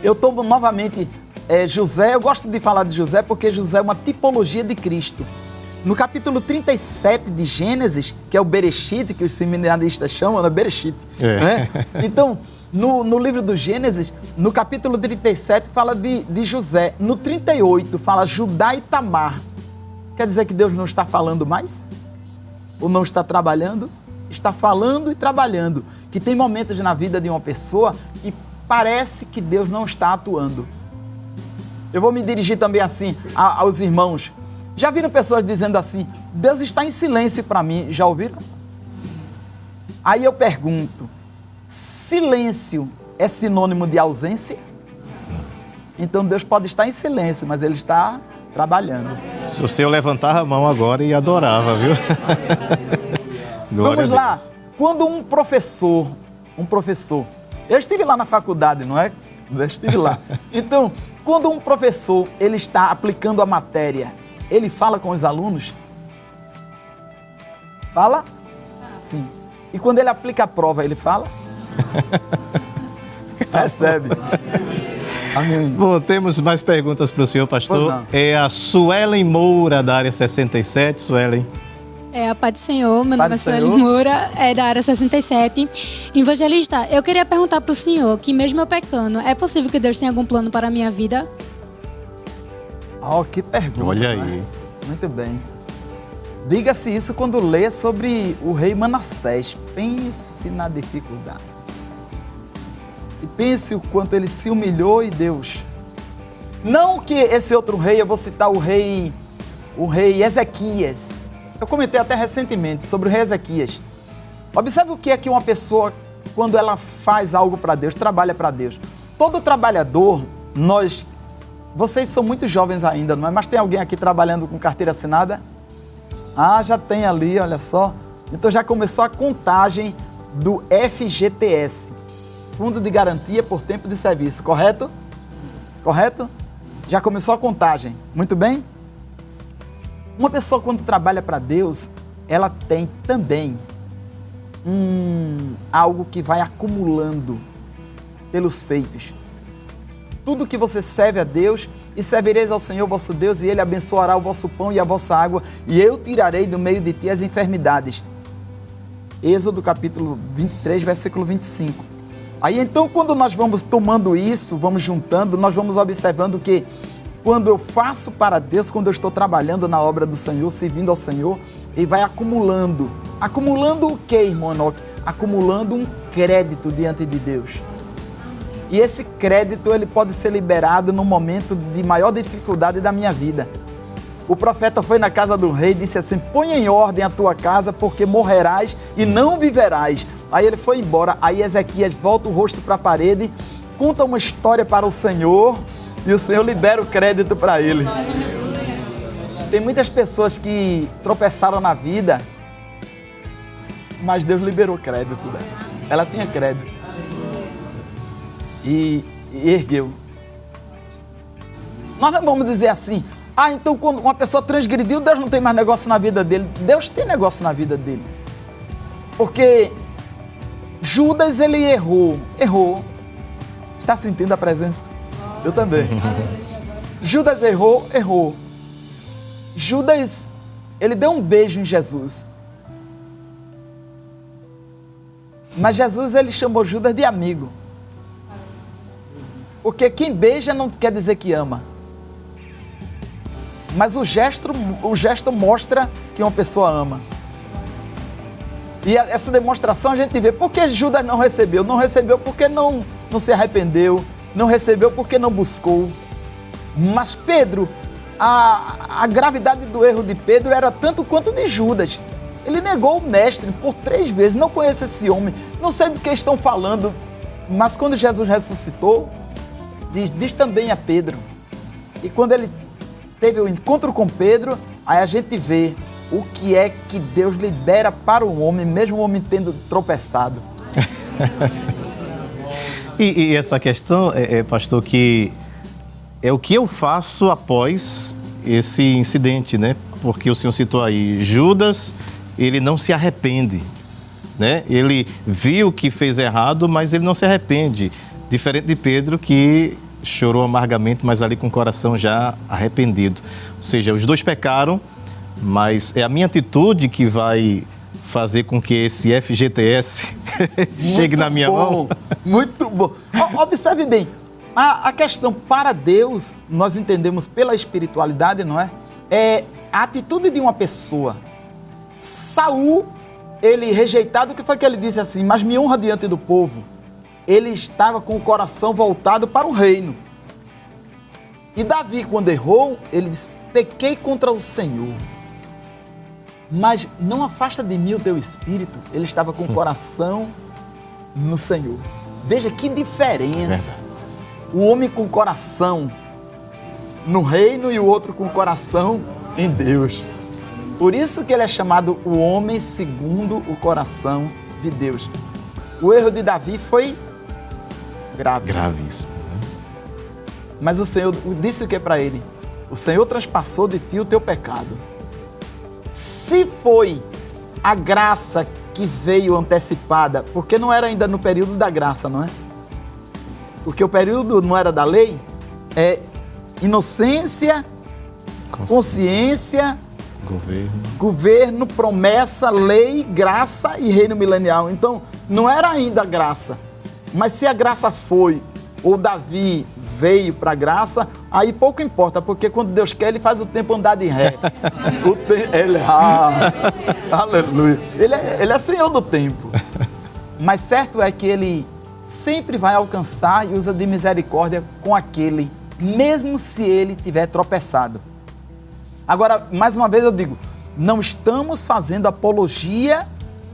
S3: Eu tomo novamente José, eu gosto de falar de José porque José é uma tipologia de Cristo. No capítulo 37 de Gênesis, que é o Bereshit, que os seminaristas chamam, né? Bereshit. Né? Então, no livro do Gênesis, no capítulo 37 fala de José. No 38 fala Judá e Tamar. Quer dizer que Deus não está falando mais? Ou não está trabalhando? Está falando e trabalhando. Que tem momentos na vida de uma pessoa que parece que Deus não está atuando. Eu vou me dirigir também assim aos irmãos. Já viram pessoas dizendo assim, Deus está em silêncio para mim, já ouviram? Aí eu pergunto, silêncio é sinônimo de ausência? Então Deus pode estar em silêncio, mas Ele está trabalhando.
S1: Se o senhor levantava a mão agora e adorava, viu?
S3: Vamos lá, quando um professor, eu estive lá na faculdade, não é? Eu estive lá. Então, quando um professor, ele está aplicando a matéria, ele fala com os alunos? Fala? Sim. E quando ele aplica a prova, ele fala? Recebe. Amém.
S1: Bom, temos mais perguntas para o senhor, pastor. É a Suelen Moura, da área 67. Suelen.
S8: A paz do Senhor, meu nome é Suelen Moura, é da área 67. Evangelista, eu queria perguntar para o senhor que mesmo eu pecando, é possível que Deus tenha algum plano para a minha vida?
S3: Oh, que pergunta.
S1: Olha aí.
S3: Né? Muito bem. Diga-se isso quando lê sobre o rei Manassés. Pense na dificuldade. E pense o quanto ele se humilhou e Deus. Não que esse outro rei, eu vou citar o rei Ezequias. Eu comentei até recentemente sobre o rei Ezequias. Observe o que é que uma pessoa, quando ela faz algo para Deus, trabalha para Deus. Todo trabalhador, vocês são muito jovens ainda, não é? Mas tem alguém aqui trabalhando com carteira assinada? Ah, já tem ali, olha só. Então já começou a contagem do FGTS, Fundo de Garantia por Tempo de Serviço, correto? Correto? Já começou a contagem, muito bem? Uma pessoa quando trabalha para Deus, ela tem também algo que vai acumulando pelos feitos. Tudo que você serve a Deus, e servireis ao Senhor vosso Deus, e Ele abençoará o vosso pão e a vossa água, e eu tirarei do meio de ti as enfermidades. Êxodo capítulo 23, versículo 25. Aí então, quando nós vamos tomando isso, vamos juntando, nós vamos observando que quando eu faço para Deus, quando eu estou trabalhando na obra do Senhor, servindo ao Senhor, Ele vai acumulando. Acumulando o quê, irmão Enoque? Acumulando um crédito diante de Deus. E esse crédito, ele pode ser liberado no momento de maior dificuldade da minha vida. O profeta foi na casa do rei e disse assim: põe em ordem a tua casa, porque morrerás e não viverás. Aí ele foi embora. Aí Ezequias volta o rosto para a parede, conta uma história para o Senhor, e o Senhor libera o crédito para ele. Tem muitas pessoas que tropeçaram na vida, mas Deus liberou crédito dela. Ela tinha crédito. E ergueu. Nós não vamos dizer assim: ah, então quando uma pessoa transgrediu, Deus não tem mais negócio na vida dele. Deus tem negócio na vida dele. Porque Judas, ele errou. Está sentindo a presença? Eu também. Judas errou. Judas, ele deu um beijo em Jesus. Mas Jesus, ele chamou Judas de amigo. Porque quem beija não quer dizer que ama. Mas o gesto mostra que uma pessoa ama. E essa demonstração a gente vê. Por que Judas não recebeu? Não recebeu porque não se arrependeu. Não recebeu porque não buscou. Mas Pedro, a gravidade do erro de Pedro era tanto quanto de Judas. Ele negou o mestre por 3 vezes. Não conheço esse homem. Não sei do que estão falando. Mas quando Jesus ressuscitou, diz também a Pedro. E quando ele teve o encontro com Pedro, aí a gente vê o que é que Deus libera para o homem, mesmo o homem tendo tropeçado.
S1: E essa questão, pastor, que é o que eu faço após esse incidente, né? Porque o senhor citou aí, Judas, ele não se arrepende, né? Ele viu que fez errado, mas ele não se arrepende. Diferente de Pedro, que chorou amargamente, mas ali com o coração já arrependido. Ou seja, os dois pecaram, mas é a minha atitude que vai fazer com que esse FGTS chegue na minha mão.
S3: Muito bom. Observe bem, a questão para Deus, nós entendemos pela espiritualidade, não é? É a atitude de uma pessoa. Saul, ele rejeitado, o que foi que ele disse assim? Mas me honra diante do povo. Ele estava com o coração voltado para o reino. E Davi, quando errou, ele disse: pequei contra o Senhor, mas não afasta de mim o teu espírito. Ele estava com o coração no Senhor. Veja que diferença. O homem com o coração no reino e o outro com o coração em Deus. Por isso que ele é chamado o homem segundo o coração de Deus. O erro de Davi foi
S1: gravíssimo.
S3: Mas o Senhor disse o que para ele? O Senhor transpassou de ti o teu pecado. Se foi a graça que veio antecipada, porque não era ainda no período da graça, não é? Porque o período não era da lei, é inocência, consciência, governo, promessa, lei, graça e reino milenial. Então, não era ainda graça. Mas se a graça foi, ou Davi veio para a graça, aí pouco importa, porque quando Deus quer, Ele faz o tempo andar de ré. Aleluia. Ele é Senhor do tempo. Mas certo é que Ele sempre vai alcançar e usa de misericórdia com aquele mesmo se ele tiver tropeçado. Agora, mais uma vez eu digo, não estamos fazendo apologia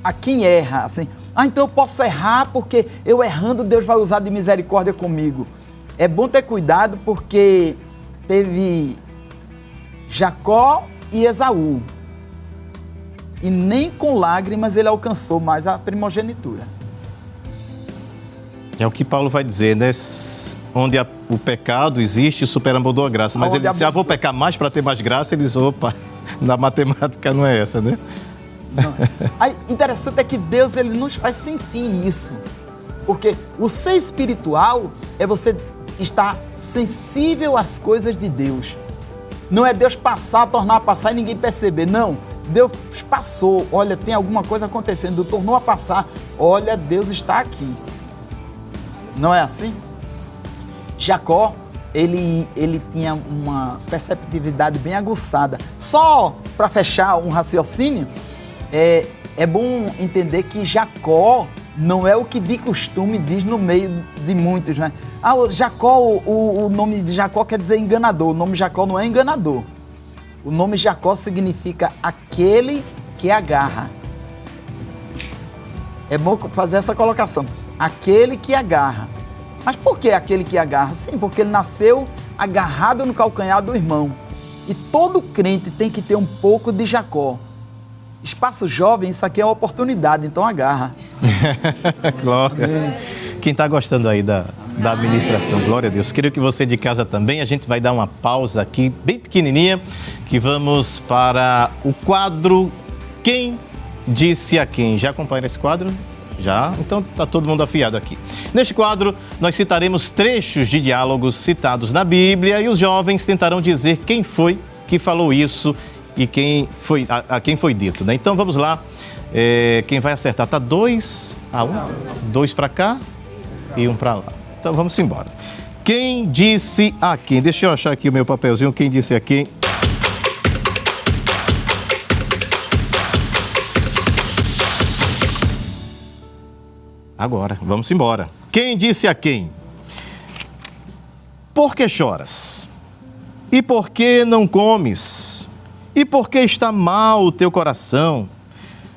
S3: a quem erra, assim, então eu posso errar porque eu errando Deus vai usar de misericórdia comigo. É bom ter cuidado porque teve Jacó e Esaú, e nem com lágrimas ele alcançou mais a primogenitura.
S1: É o que Paulo vai dizer, né? Onde o pecado existe, superabundou a graça. Mas ele disse, vou pecar mais para ter mais graça. Ele diz, opa, na matemática não é essa, né?
S3: Aí, interessante é que Deus ele nos faz sentir isso. Porque o ser espiritual é você estar sensível às coisas de Deus. Não é Deus passar, tornar a passar e ninguém perceber. Não, Deus passou. Olha, tem alguma coisa acontecendo. Tornou a passar. Olha, Deus está aqui. Não é assim? Jacó, ele tinha uma perceptividade bem aguçada. Só para fechar um raciocínio, é bom entender que Jacó não é o que de costume diz no meio de muitos, né? Jacó, o nome de Jacó quer dizer enganador. O nome Jacó não é enganador. O nome Jacó significa aquele que agarra. É bom fazer essa colocação. Aquele que agarra. Mas por que aquele que agarra? Sim, porque ele nasceu agarrado no calcanhar do irmão. E todo crente tem que ter um pouco de Jacó. Espaço jovem, isso aqui é uma oportunidade, então agarra.
S1: Glória. Quem está gostando aí da administração, glória a Deus. Queria que você de casa também, a gente vai dar uma pausa aqui, bem pequenininha, que vamos para o quadro Quem Disse a Quem. Já acompanha esse quadro? Já? Então está todo mundo afiado aqui. Neste quadro, nós citaremos trechos de diálogos citados na Bíblia e os jovens tentarão dizer quem foi que falou isso e a quem foi dito, né? Então vamos lá, quem vai acertar está 2-1, 2 para cá e 1 para lá. Então vamos embora. Quem disse a quem? Deixa eu achar aqui o meu papelzinho, quem disse a quem? Agora, vamos embora. Quem disse a quem? Por que choras? E por que não comes? E por que está mal o teu coração?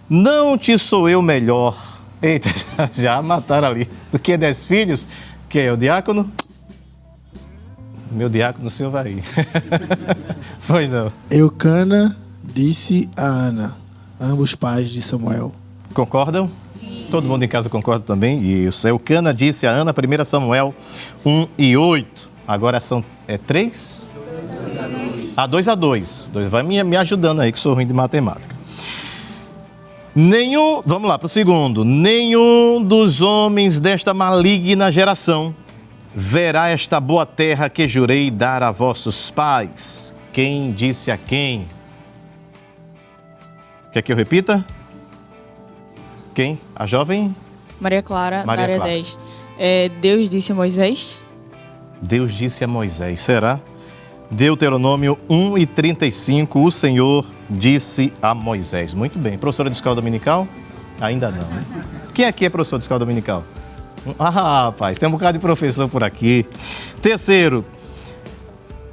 S1: Não te sou eu melhor. Eita, já mataram ali. Do que 10 filhos? Que é o diácono? Meu diácono, o senhor vai ir. Pois não.
S4: Eucana disse a Ana, ambos pais de Samuel.
S1: Concordam? Todo mundo em casa concorda também? Isso. Eucana disse a Ana, 1 Samuel 1:8. Agora são 3? 2-2. Vai me ajudando aí, que sou ruim de matemática. Vamos lá para o segundo. Nenhum dos homens desta maligna geração verá esta boa terra que jurei dar a vossos pais. Quem disse a quem? Quer que eu repita? Quem? A jovem?
S5: Maria Clara, na área 10. Deus disse a Moisés?
S1: Deus disse a Moisés. Será? Deuteronômio 1:35, o Senhor disse a Moisés. Muito bem. Professora de escola dominical? Ainda não, né? Quem aqui é professor de escola dominical? Rapaz, tem um bocado de professor por aqui. Terceiro,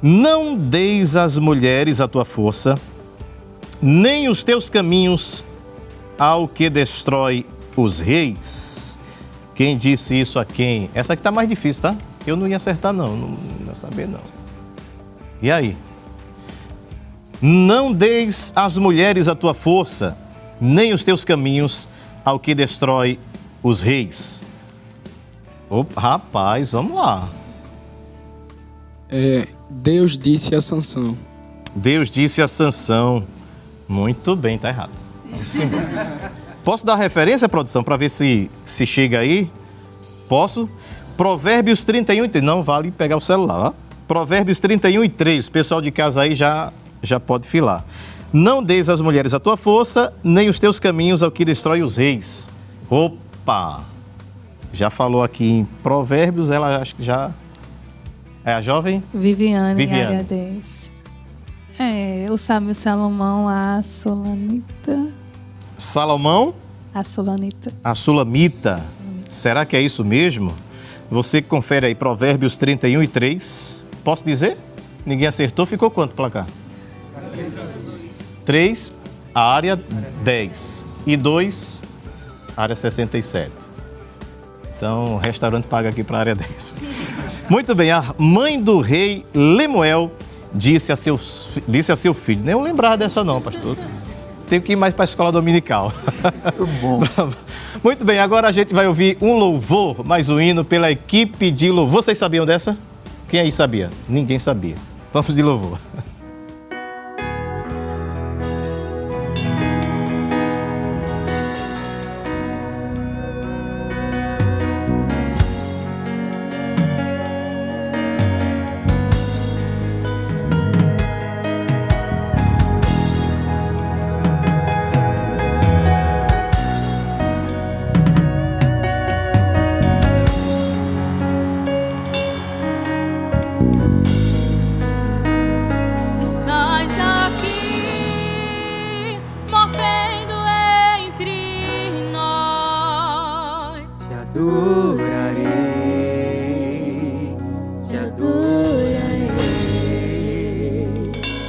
S1: não deis às mulheres a tua força, nem os teus caminhos ao que destrói os reis. Quem disse isso a quem? Essa aqui tá mais difícil, tá? Eu não ia acertar não ia saber não. E aí? Não deis às mulheres a tua força, nem os teus caminhos ao que destrói os reis. Opa, rapaz, vamos lá.
S6: Deus disse a Sansão.
S1: Deus disse a Sansão. Muito bem, tá errado. Vamos embora. Posso dar referência, produção, para ver se chega aí? Posso? Provérbios 31:3. Não vale pegar o celular, ó. Provérbios 31:3. O pessoal de casa aí já pode filar. Não deis às mulheres a tua força, nem os teus caminhos ao que destrói os reis. Opa! Já falou aqui em Provérbios, ela acho que já... É a jovem?
S9: Viviane. Área 10. O sábio Salomão, a Sulamita.
S1: Salomão?
S9: A Sulamita.
S1: A Sulamita. Será que é isso mesmo? Você confere aí Provérbios 31:3. Posso dizer? Ninguém acertou, ficou quanto o placar? 3, a área 10 e 2, a área 67. Então, o restaurante paga aqui para a área 10. Muito bem, a mãe do rei Lemuel disse a seu filho, nem eu lembrar dessa não, pastor. Tenho que ir mais para a escola dominical.
S3: Muito bom.
S1: Muito bem, agora a gente vai ouvir um louvor, mais um hino pela equipe de louvor. Vocês sabiam dessa? Quem aí sabia? Ninguém sabia. Vamos de louvor.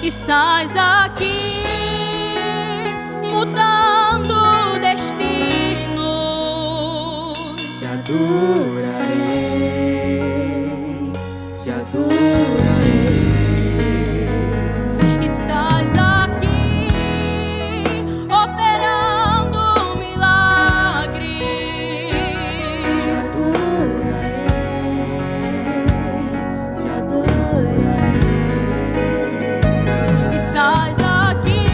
S2: Estás aqui mudando destinos.
S7: Te adorarei, te adorarei.
S2: Estás aqui operando milagres.
S7: Te adorarei, te adorarei.
S2: Estás aqui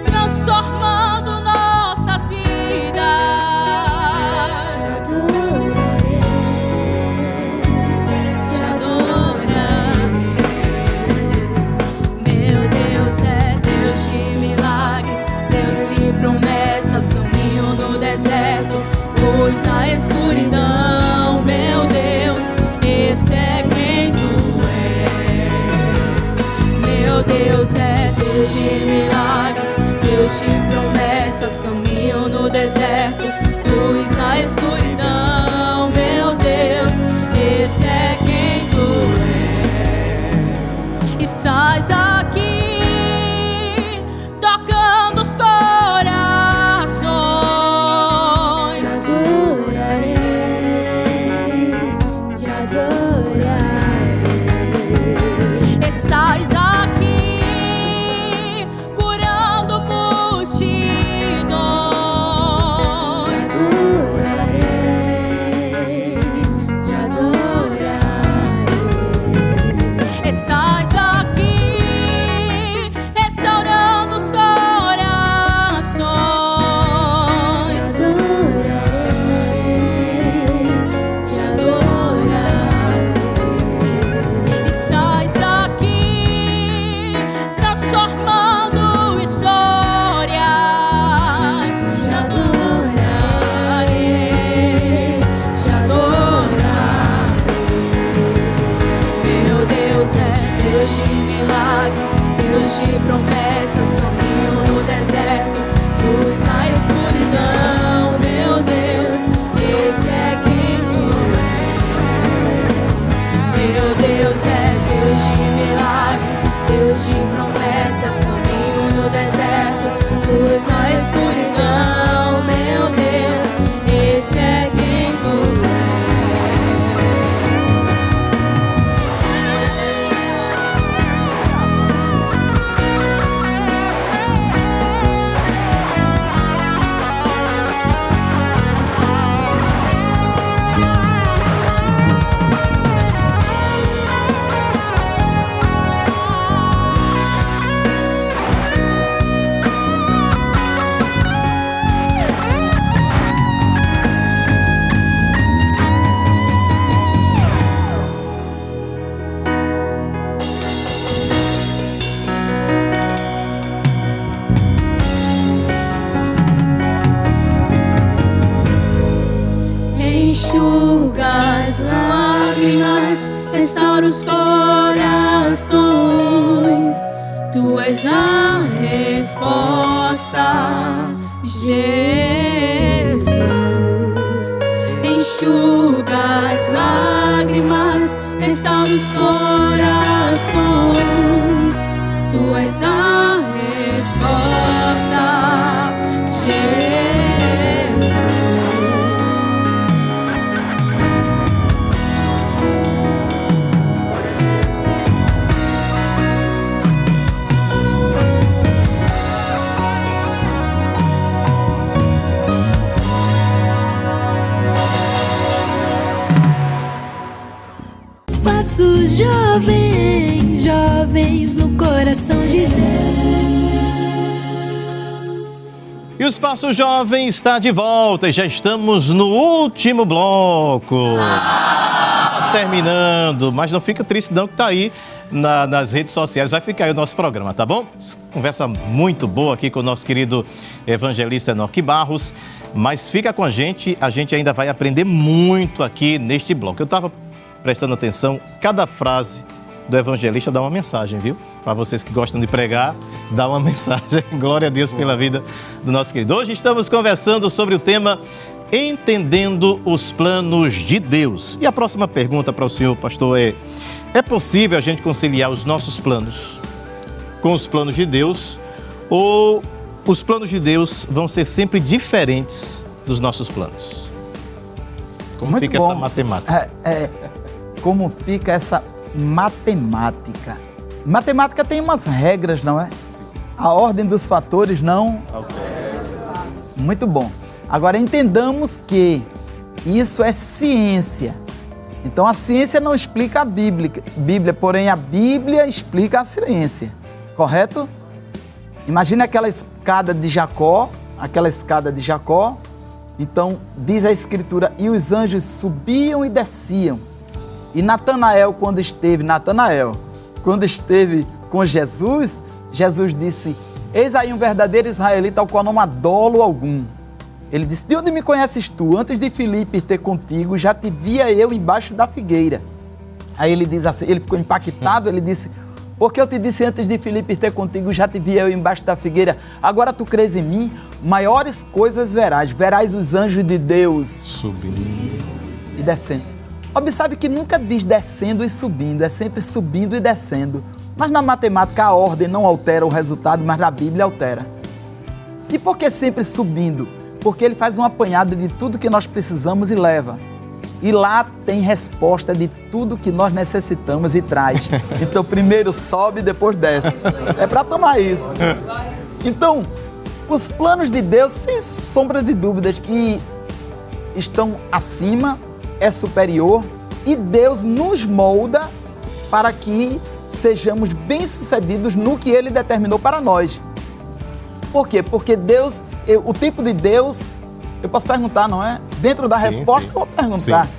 S2: transformando nossas vidas.
S7: Te adorarei,
S2: Te adorarei. Meu Deus é Deus de milagres, Deus de promessas, caminho no deserto, luz na escuridão. Meu Deus, esse é quem tu és. Meu Deus é Deus de milagres, Deus de promessas, caminho no deserto, luz na escuridão. Meu Deus, esse é quem tu és. Estás aqui tocando os corações.
S7: te adorarei, te adorarei.
S2: Estás aqui curando multidões.
S7: Te adorarei, te adorarei.
S2: Estás aqui restaurando os corações.
S7: Te adorarei, te adorarei.
S2: Estás aqui transformando histórias. Te adorarei, te adorarei. Meu Deus é Deus de milagres, Deus de promessas, caminho no deserto, luz na escuridão. Meu Deus, esse é quem tu és. Meu Deus é Deus de milagres, Deus de promessas, caminho no deserto, luz na escuridão. Meu Deus, esse é quem tu enxuga as lágrimas, restaura os corações. Tu és a resposta, Jesus. Enxuga as lágrimas, restaura os corações.
S7: passos jovens, jovens no coração de Deus.
S1: E o Espaço Jovem está de volta e já estamos no último bloco. Tá terminando, mas não fica triste não que tá aí nas redes sociais, vai ficar aí o nosso programa, tá bom? Conversa muito boa aqui com o nosso querido evangelista Enoque Barros, mas fica com a gente ainda vai aprender muito aqui neste bloco. Eu estava prestando atenção, cada frase do evangelista dá uma mensagem, viu? Para vocês que gostam de pregar, dá uma mensagem. Glória a Deus pela vida do nosso querido. Hoje estamos conversando sobre o tema Entendendo os Planos de Deus. E a próxima pergunta para o senhor, pastor, é possível a gente conciliar os nossos planos com os planos de Deus? Ou os planos de Deus vão ser sempre diferentes dos nossos planos? Como
S3: Muito
S1: fica
S3: bom.
S1: essa matemática?
S3: Como fica essa matemática? Matemática tem umas regras, não é? A ordem dos fatores não... Muito bom. Agora, entendamos que isso é ciência. Então, a ciência não explica a Bíblia, porém a Bíblia explica a ciência. Correto? Imagina aquela escada de Jacó. Então, diz a Escritura, e os anjos subiam e desciam. E Natanael, quando esteve com Jesus, Jesus disse, eis aí um verdadeiro israelita ao qual não há dolo algum. Ele disse, de onde me conheces tu? Antes de Filipe ter contigo, já te via eu embaixo da figueira. Aí ele diz assim, ele ficou impactado, ele disse, porque eu te disse antes de Filipe ter contigo, já te via eu embaixo da figueira. Agora tu crês em mim, maiores coisas verás os anjos de Deus
S1: Subindo
S3: e descendo. Observe que nunca diz descendo e subindo, é sempre subindo e descendo. Mas na matemática a ordem não altera o resultado, mas na Bíblia altera. E por que sempre subindo? Porque ele faz um apanhado de tudo que nós precisamos e leva. E lá tem resposta de tudo que nós necessitamos e traz. Então primeiro sobe e depois desce. É para tomar isso. Então, os planos de Deus, sem sombra de dúvidas, que estão acima, é superior, e Deus nos molda para que sejamos bem-sucedidos no que Ele determinou para nós. Por quê? Porque Deus, o tempo de Deus, eu posso perguntar, não é? Dentro da resposta, eu vou perguntar. Sim.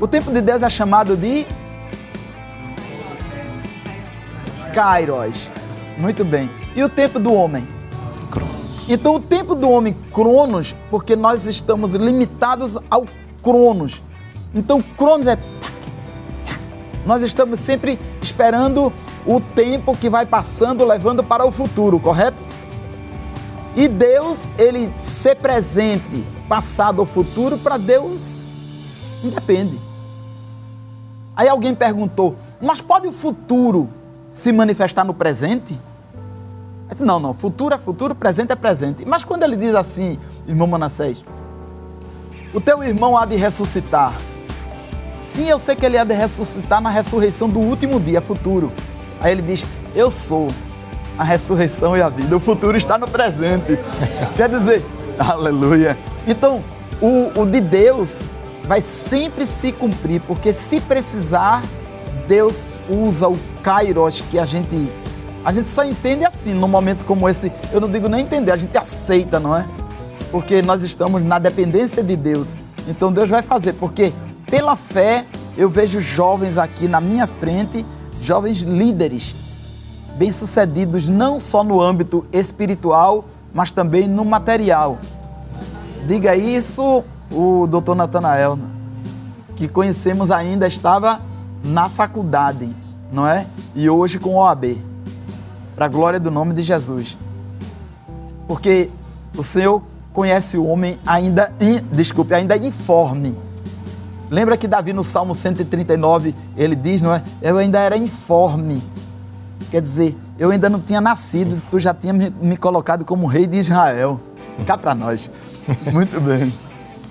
S3: O tempo de Deus é chamado de Kairos. Muito bem. E o tempo do homem?
S1: Cronos.
S3: Então, o tempo do homem, Cronos, porque nós estamos limitados ao Cronos. Então, Cronos é... Nós estamos sempre esperando o tempo que vai passando, levando para o futuro, correto? E Deus, Ele ser presente, passado ou futuro, para Deus, independe. Aí alguém perguntou, mas pode o futuro se manifestar no presente? Eu disse, não, futuro é futuro, presente é presente. Mas quando ele diz assim, irmão Manassés, o teu irmão há de ressuscitar. Sim, eu sei que ele há de ressuscitar na ressurreição do último dia, futuro. Aí ele diz, eu sou a ressurreição e a vida. O futuro está no presente. Quer dizer, aleluia. Então, o de Deus vai sempre se cumprir, porque se precisar, Deus usa o Kairos, que a gente só entende assim, num momento como esse. Eu não digo nem entender, a gente aceita, não é? Porque nós estamos na dependência de Deus. Então Deus vai fazer, porque pela fé eu vejo jovens aqui na minha frente, jovens líderes, bem-sucedidos não só no âmbito espiritual, mas também no material. Diga isso, o doutor Natanael, que conhecemos ainda, estava na faculdade, não é? E hoje com OAB, para a glória do nome de Jesus. Porque o Senhor conhece o homem ainda informe. Lembra que Davi no Salmo 139, ele diz, não é? Eu ainda era informe. Quer dizer, eu ainda não tinha nascido, tu já tinha me colocado como rei de Israel. Cá para nós. Muito bem.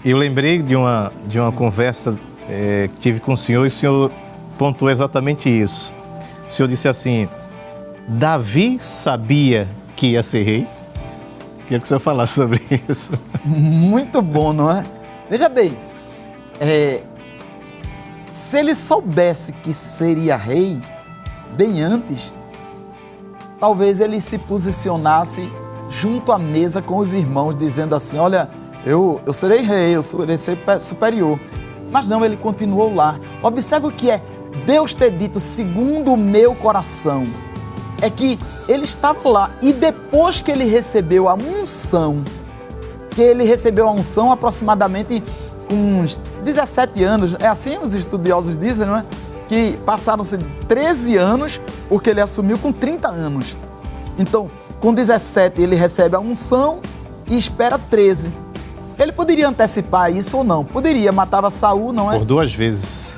S1: Eu lembrei de uma conversa que tive com o senhor, e o senhor pontuou exatamente isso. O senhor disse assim, Davi sabia que ia ser rei? Queria que o senhor falasse sobre isso.
S3: Muito bom, não é? Veja bem, Se ele soubesse que seria rei, bem antes, talvez ele se posicionasse junto à mesa com os irmãos, dizendo assim, olha, eu serei rei, eu serei superior. Mas não, ele continuou lá. Observe o que é Deus ter dito, segundo o meu coração, é que ele estava lá e depois que ele recebeu a unção, aproximadamente com uns 17 anos, é assim os estudiosos dizem, não é? Que passaram-se 13 anos, porque ele assumiu com 30 anos. Então, com 17 ele recebe a unção e espera 13. Ele poderia antecipar isso ou não? Poderia, matava Saul, não é?
S1: Por 2 vezes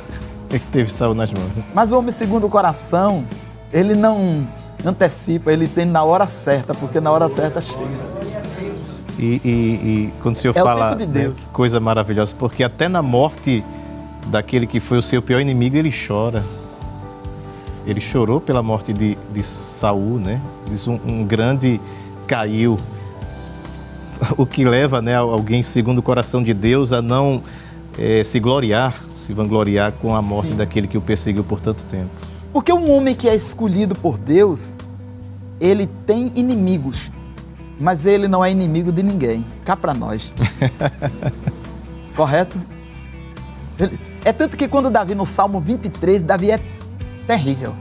S1: ele teve Saul nas mãos.
S3: Mas o homem segundo o coração, ele não antecipa, ele tem na hora certa, porque na hora certa chega.
S1: E quando o senhor fala,
S3: o tempo de Deus,
S1: né, coisa maravilhosa, porque até na morte daquele que foi o seu pior inimigo, ele chora. Ele chorou pela morte de Saul, né? Diz um grande caiu. O que leva, né, alguém segundo o coração de Deus a não se vangloriar com a morte daquele que o perseguiu por tanto tempo.
S3: Porque um homem que é escolhido por Deus, ele tem inimigos, mas ele não é inimigo de ninguém. Cá para nós. Correto? É tanto que quando Davi, no Salmo 23, Davi é terrível.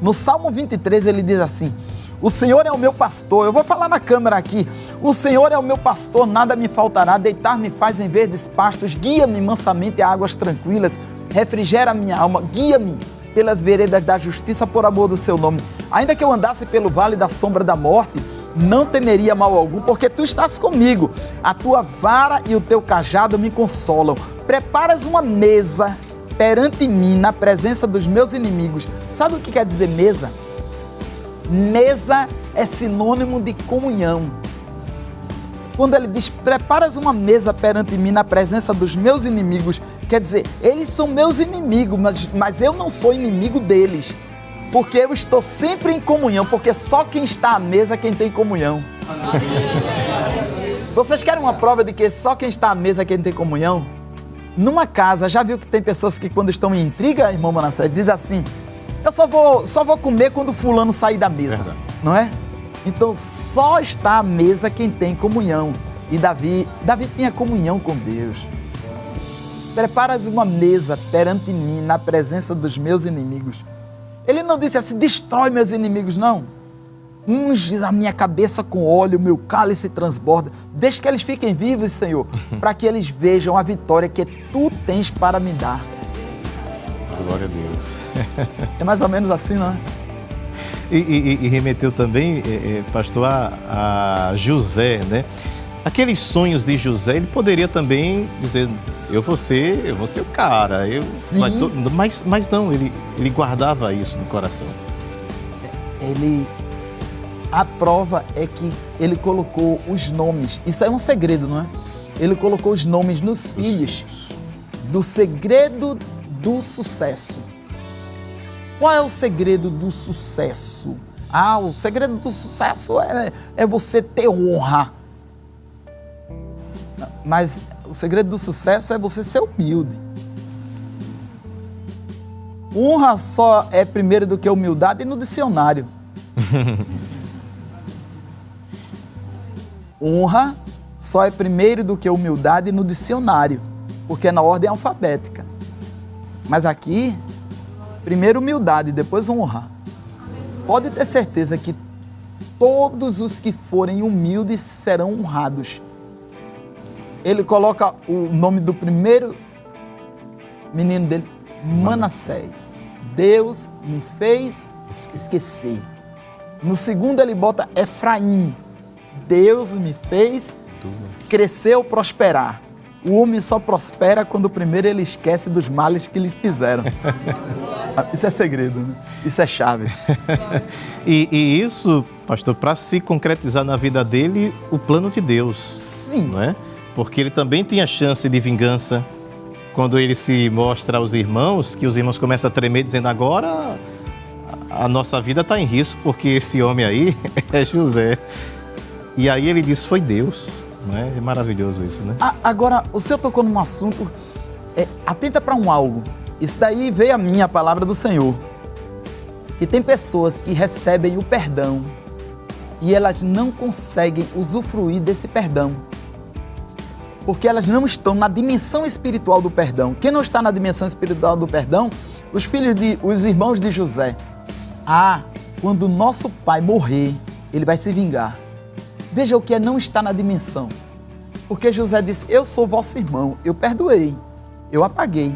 S3: No Salmo 23 ele diz assim, o Senhor é o meu pastor, eu vou falar na câmera aqui, o Senhor é o meu pastor, nada me faltará, deitar-me faz em verdes pastos, guia-me mansamente a águas tranquilas, refrigera a minha alma, guia-me pelas veredas da justiça por amor do seu nome. Ainda que eu andasse pelo vale da sombra da morte, não temeria mal algum, porque tu estás comigo, a tua vara e o teu cajado me consolam. Preparas uma mesa perante mim, na presença dos meus inimigos. Sabe o que quer dizer mesa? Mesa é sinônimo de comunhão. Quando ele diz, preparas uma mesa perante mim na presença dos meus inimigos, quer dizer, eles são meus inimigos, mas eu não sou inimigo deles, porque eu estou sempre em comunhão, porque só quem está à mesa é quem tem comunhão. Vocês querem uma prova de que só quem está à mesa é quem tem comunhão? Numa casa, já viu que tem pessoas que quando estão em intriga, irmão Manassés, diz assim, eu só vou comer quando fulano sair da mesa, verdade, não é? Então só está à mesa quem tem comunhão. E Davi tinha comunhão com Deus. Preparas uma mesa perante mim, na presença dos meus inimigos. Ele não disse assim, destrói meus inimigos, não. Unge a minha cabeça com óleo, meu cálice transborda. Deixa que eles fiquem vivos, Senhor, para que eles vejam a vitória que Tu tens para me dar.
S1: Glória a Deus.
S3: É mais ou menos assim, não é?
S1: E remeteu também, pastor, a José, né? Aqueles sonhos de José, ele poderia também dizer, eu vou ser o cara. Mas não, ele guardava isso no coração.
S3: A prova é que ele colocou os nomes, isso é um segredo, não é? Ele colocou os nomes nos filhos do segredo do sucesso. Qual é o segredo do sucesso? O segredo do sucesso é você ter honra. Mas o segredo do sucesso é você ser humilde. Honra só é primeiro do que humildade no dicionário. Honra só é primeiro do que humildade no dicionário, porque é na ordem alfabética. Mas aqui, primeiro humildade, depois honra. Pode ter certeza que todos os que forem humildes serão honrados. Ele coloca o nome do primeiro menino dele, Manassés. Deus me fez esquecer. No segundo ele bota Efraim. Deus me fez crescer ou prosperar. O homem só prospera quando primeiro ele esquece dos males que lhe fizeram. Isso é segredo, né? Isso é chave.
S1: E isso, pastor, para se concretizar na vida dele, o plano de Deus.
S3: Sim.
S1: Não é? Porque ele também tinha chance de vingança. Quando ele se mostra aos irmãos, que os irmãos começam a tremer, dizendo, agora a nossa vida está em risco, porque esse homem aí é José. E aí ele diz, foi Deus. Não é? É maravilhoso isso, né?
S3: Agora, o senhor tocou num assunto, atenta para algo. Isso daí veio a mim, a palavra do Senhor. Que tem pessoas que recebem o perdão e elas não conseguem usufruir desse perdão. Porque elas não estão na dimensão espiritual do perdão. Quem não está na dimensão espiritual do perdão? Os irmãos de José. Quando o nosso pai morrer, ele vai se vingar. Veja o que é não estar na dimensão. Porque José disse, eu sou vosso irmão, eu perdoei, eu apaguei.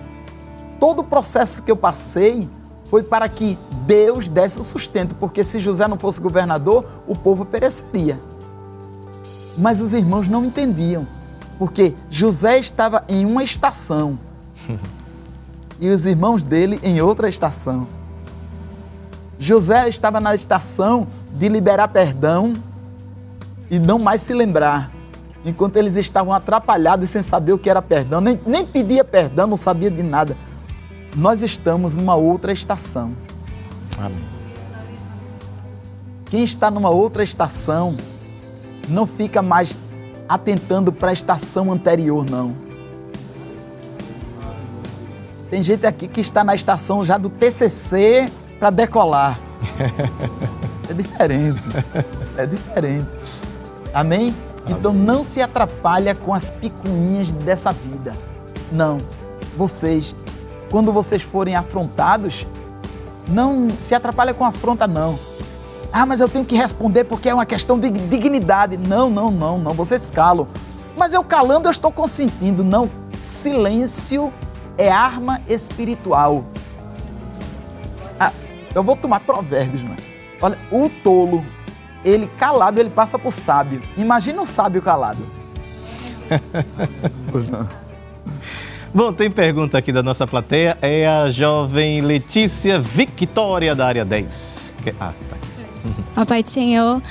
S3: Todo o processo que eu passei foi para que Deus desse o sustento, porque se José não fosse governador, o povo pereceria. Mas os irmãos não entendiam, porque José estava em uma estação e os irmãos dele em outra estação. José estava na estação de liberar perdão e não mais se lembrar, enquanto eles estavam atrapalhados sem saber o que era perdão, nem pedia perdão, não sabia de nada. Nós estamos numa outra estação.
S1: Amém.
S3: Quem está numa outra estação não fica mais atentando para a estação anterior, não. Tem gente aqui que está na estação já do TCC para decolar. É diferente. É diferente. Amém? Então não se atrapalha com as picuinhas dessa vida. Não. Quando vocês forem afrontados, não se atrapalha com afronta, não. Mas eu tenho que responder porque é uma questão de dignidade. Não. Vocês calam. Mas eu calando, eu estou consentindo. Não. Silêncio é arma espiritual. Eu vou tomar provérbios, né? Olha, o tolo, ele calado, ele passa por sábio. Imagina um sábio calado.
S1: Bom, tem pergunta aqui da nossa plateia. É a jovem Letícia Victória, da área 10. Tá.
S10: A Pai do Senhor.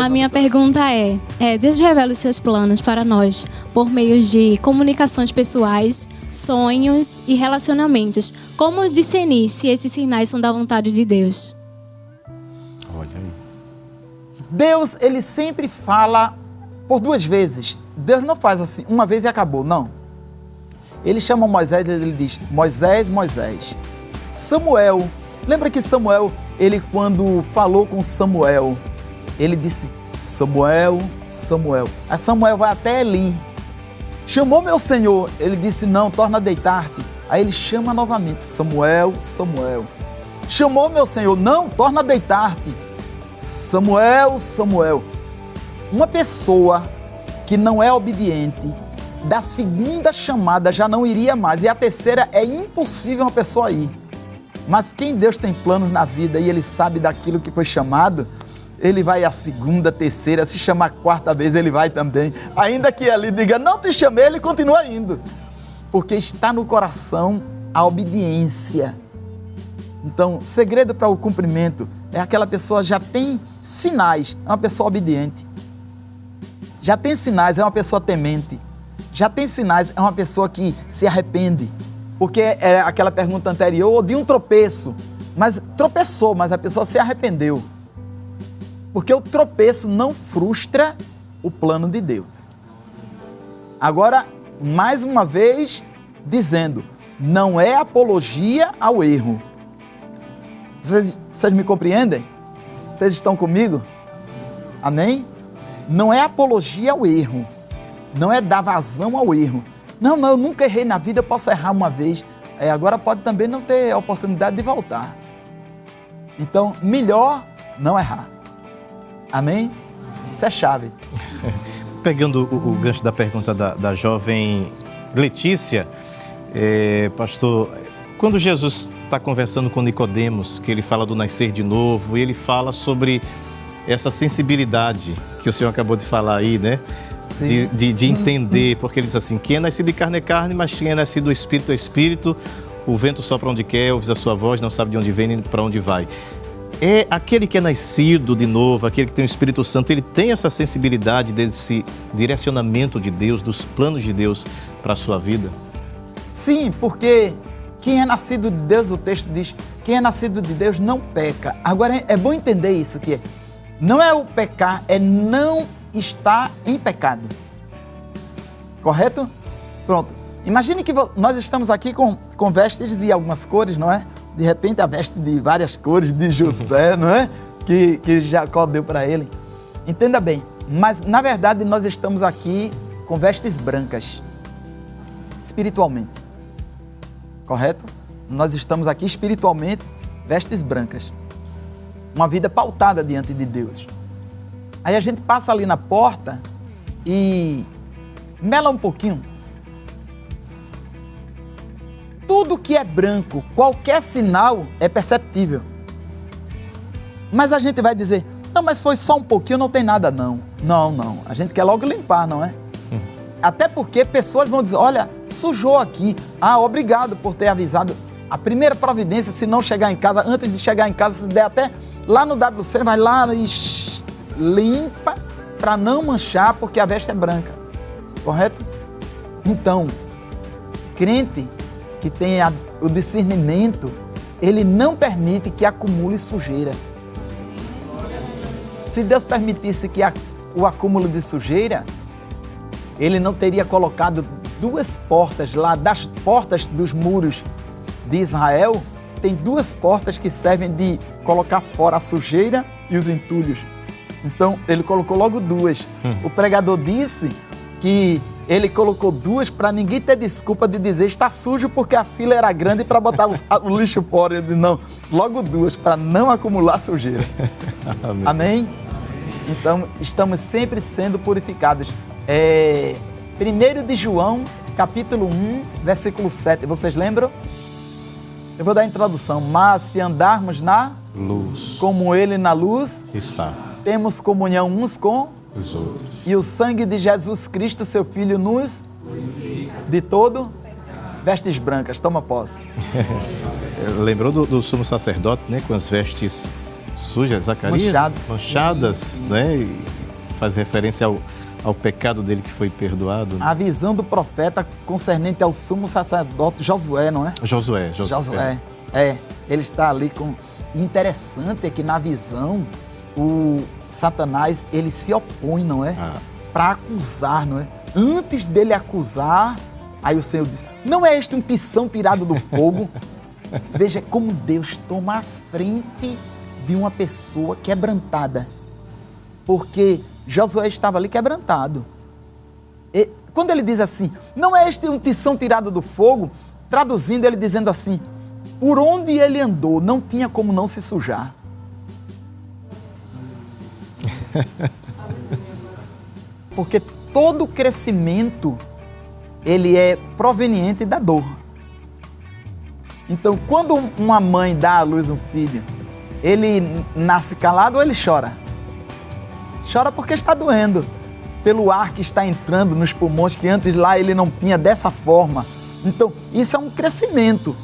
S3: A
S10: minha pergunta é: Deus revela os seus planos para nós por meio de comunicações pessoais, sonhos e relacionamentos. Como discernir se esses sinais são da vontade de Deus?
S1: Olha aí.
S3: Deus, ele sempre fala por duas vezes. Deus não faz assim, uma vez e acabou, não. Ele chama Moisés e ele diz, Moisés, Moisés. Samuel, lembra que Samuel, ele quando falou com Samuel, ele disse, Samuel, Samuel. Aí Samuel vai até Eli. Chamou meu Senhor, ele disse, não, torna a deitar-te. Aí ele chama novamente, Samuel, Samuel. Chamou meu Senhor, não, torna a deitar-te. Samuel, Samuel. Uma pessoa que não é obediente, da segunda chamada já não iria mais. E a terceira é impossível uma pessoa ir. Mas quem Deus tem planos na vida e ele sabe daquilo que foi chamado, ele vai a segunda, terceira, se chamar a quarta vez, ele vai também. Ainda que ali diga, não te chamei, ele continua indo. Porque está no coração a obediência. Então, segredo para o cumprimento é aquela pessoa já tem sinais, é uma pessoa obediente. Já tem sinais, é uma pessoa temente. Já tem sinais, é uma pessoa que se arrepende. Porque é aquela pergunta anterior de um tropeço. Mas tropeçou, mas a pessoa se arrependeu. Porque o tropeço não frustra o plano de Deus. Agora, mais uma vez, dizendo, não é apologia ao erro. Vocês me compreendem? Vocês estão comigo? Amém? Não é apologia ao erro. Não é dar vazão ao erro. Não, eu nunca errei na vida, eu posso errar uma vez. Agora pode também não ter a oportunidade de voltar. Então, melhor não errar. Amém? Isso é chave.
S1: Pegando o gancho da pergunta da jovem Letícia, pastor, quando Jesus está conversando com Nicodemos, que ele fala do nascer de novo, e ele fala sobre essa sensibilidade que o senhor acabou de falar aí, né? De entender, porque ele diz assim, quem é nascido de carne é carne, mas quem é nascido do Espírito é Espírito, o vento sopra onde quer, ouves a sua voz, não sabe de onde vem nem para onde vai. É aquele que é nascido de novo, aquele que tem o Espírito Santo, ele tem essa sensibilidade desse direcionamento de Deus, dos planos de Deus para a sua vida?
S3: Sim, porque quem é nascido de Deus, o texto diz, quem é nascido de Deus não peca. Agora é bom entender isso, que não é o pecar, é não estar em pecado. Correto? Pronto. Imagine que nós estamos aqui com com vestes de algumas cores, não é? De repente a veste de várias cores de José, não é? Que Jacó deu para ele. Entenda bem, mas na verdade nós estamos aqui com vestes brancas, espiritualmente. Correto? Nós estamos aqui espiritualmente, vestes brancas. Uma vida pautada diante de Deus. Aí a gente passa ali na porta e mela um pouquinho. Tudo que é branco, qualquer sinal é perceptível. Mas a gente vai dizer, não, mas foi só um pouquinho, não tem nada não. Não. A gente quer logo limpar, não é? Até porque pessoas vão dizer, olha, sujou aqui. Ah, obrigado por ter avisado. A primeira providência, se não chegar em casa, antes de chegar em casa, se der até lá no WC, vai lá e limpa para não manchar, porque a veste é branca. Correto? Então, crente que tem o discernimento, ele não permite que acumule sujeira. Se Deus permitisse que o acúmulo de sujeira, ele não teria colocado 2 portas lá, das portas dos muros de Israel, tem 2 portas que servem de colocar fora a sujeira e os entulhos. Então, ele colocou logo 2. O pregador disse que ele colocou 2 para ninguém ter desculpa de dizer está sujo porque a fila era grande para botar o lixo fora. Eu disse, não, logo 2 para não acumular sujeira. Amém. Amém? Então, estamos sempre sendo purificados. 1 de João, capítulo 1, versículo 7. Vocês lembram? Eu vou dar a introdução. Mas se andarmos na
S1: luz,
S3: como ele na luz
S1: está,
S3: temos comunhão uns com
S1: os outros.
S3: E o sangue de Jesus Cristo, seu Filho, nos de todo vestes brancas. Toma posse.
S1: Lembrou do sumo sacerdote, né? Com as vestes sujas, Zacarias? Manchadas, né? E faz referência ao pecado dele que foi perdoado.
S3: A visão do profeta concernente ao sumo sacerdote Josué, não é?
S1: Josué.
S3: Ele está ali com... Interessante é que na visão o Satanás, ele se opõe, não é? Para acusar, não é? Antes dele acusar, aí o Senhor diz, não é este um tição tirado do fogo? Veja como Deus toma a frente de uma pessoa quebrantada. Porque Josué estava ali quebrantado. E quando ele diz assim, não é este um tição tirado do fogo? Traduzindo, ele dizendo assim, por onde ele andou, não tinha como não se sujar. Porque todo crescimento, ele é proveniente da dor. Então, quando uma mãe dá à luz um filho, ele nasce calado ou ele chora? Chora porque está doendo. Pelo ar que está entrando nos pulmões, que antes lá ele não tinha dessa forma. Então, isso é um crescimento.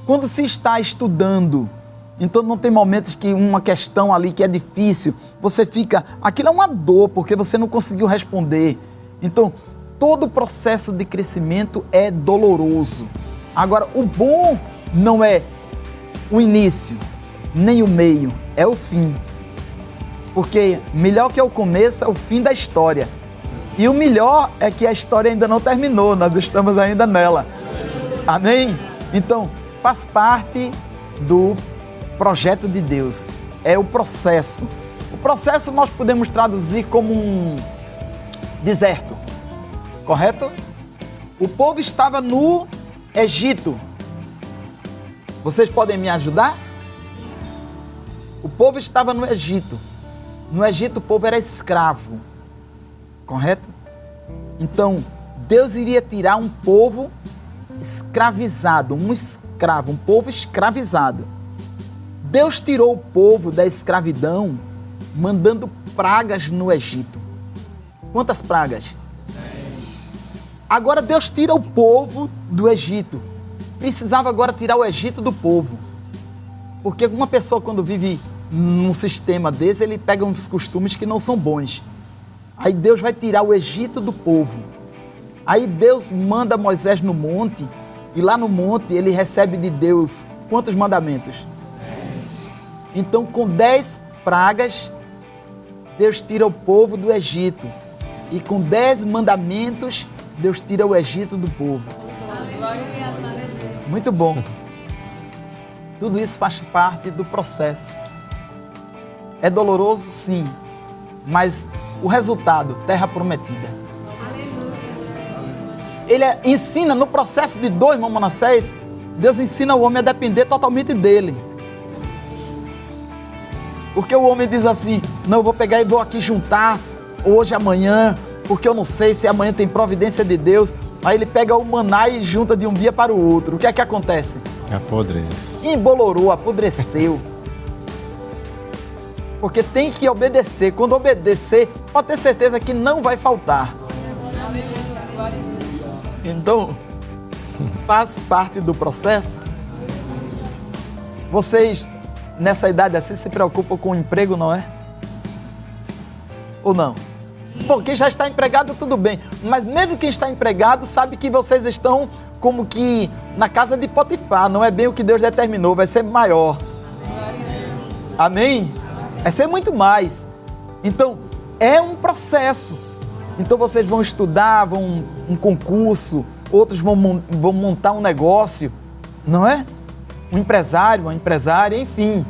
S3: Quando se está estudando, então não tem momentos que uma questão ali que é difícil, você fica... Aquilo é uma dor, porque você não conseguiu responder. Então, todo o processo de crescimento é doloroso. Agora, o bom não é o início, nem o meio, é o fim. Porque melhor que é o começo é o fim da história. E o melhor é que a história ainda não terminou, nós estamos ainda nela. Amém? Então, faz parte do projeto de Deus. É o processo. O processo nós podemos traduzir como um deserto. Correto? O povo estava no Egito. Vocês podem me ajudar? O povo estava no Egito. No Egito o povo era escravo. Correto? Então, Deus iria tirar um povo escravizado, um escravo, um povo escravizado. Deus tirou o povo da escravidão mandando pragas no Egito. Quantas pragas? 10. Agora Deus tira o povo do Egito. Precisava agora tirar o Egito do povo. Porque uma pessoa quando vive num sistema desse, ele pega uns costumes que não são bons. Aí Deus vai tirar o Egito do povo. Aí Deus manda Moisés no monte, e lá no monte ele recebe de Deus quantos mandamentos? 10. Então com 10 pragas, Deus tira o povo do Egito. E com 10 mandamentos, Deus tira o Egito do povo. Muito bom. Tudo isso faz parte do processo. É doloroso, sim, mas o resultado, terra prometida. Ele ensina no processo de dor, irmão Manassés, Deus ensina o homem a depender totalmente dele. Porque o homem diz assim, não, eu vou pegar e vou aqui juntar hoje, amanhã, porque eu não sei se amanhã tem providência de Deus. Aí ele pega o maná e junta de um dia para o outro. O que é que acontece?
S1: Apodrece.
S3: Embolorou, apodreceu. Porque tem que obedecer. Quando obedecer, pode ter certeza que não vai faltar. Então, faz parte do processo. Vocês, nessa idade assim, se preocupam com o emprego, não é? Ou não? Bom, quem já está empregado, tudo bem. Mas mesmo quem está empregado, sabe que vocês estão como que na casa de Potifar. Não é bem o que Deus determinou, vai ser maior. Amém? Vai ser muito mais. Então, é um processo. Então vocês vão estudar, vão um concurso, outros vão montar um negócio, não é? Um empresário, uma empresária, enfim.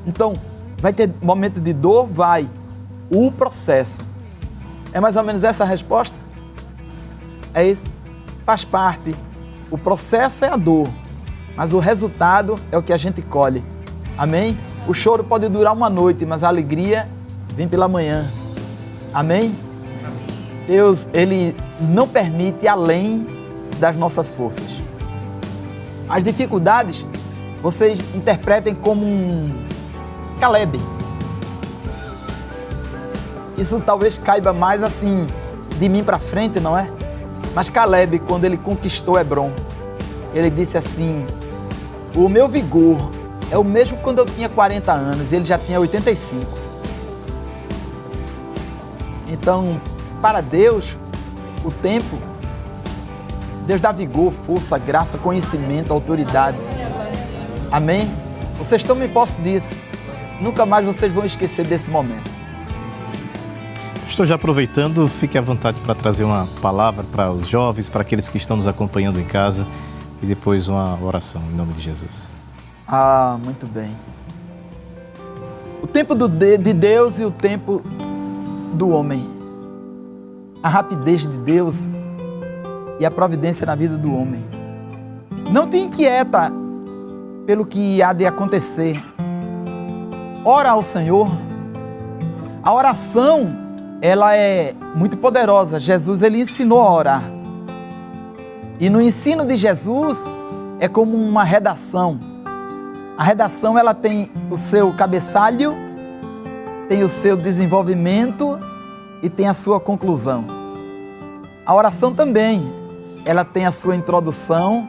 S3: Então, vai ter momento de dor? Vai. O processo. É mais ou menos essa a resposta? É isso? Faz parte. O processo é a dor, mas o resultado é o que a gente colhe. Amém? O choro pode durar uma noite, mas a alegria vem pela manhã. Amém? Deus, Ele não permite além das nossas forças. As dificuldades, vocês interpretem como um Caleb. Isso talvez caiba mais assim, de mim para frente, não é? Mas Caleb, quando ele conquistou Hebrom, ele disse assim, o meu vigor é o mesmo quando eu tinha 40 anos, ele já tinha 85. Então, para Deus, o tempo, Deus dá vigor, força, graça, conhecimento, autoridade. Amém? Vocês tomem posse disso. Nunca mais vocês vão esquecer desse momento.
S1: Estou já aproveitando, fique à vontade para trazer uma palavra para os jovens, para aqueles que estão nos acompanhando em casa e depois uma oração em nome de Jesus.
S3: Ah, muito bem. O tempo de Deus e o tempo do homem. A rapidez de Deus e a providência na vida do homem. Não te inquieta pelo que há de acontecer. Ora ao Senhor. A oração, ela é muito poderosa. Jesus, ele ensinou a orar. E no ensino de Jesus, é como uma redação. A redação, ela tem o seu cabeçalho, tem o seu desenvolvimento e tem a sua conclusão. A oração também, ela tem a sua introdução,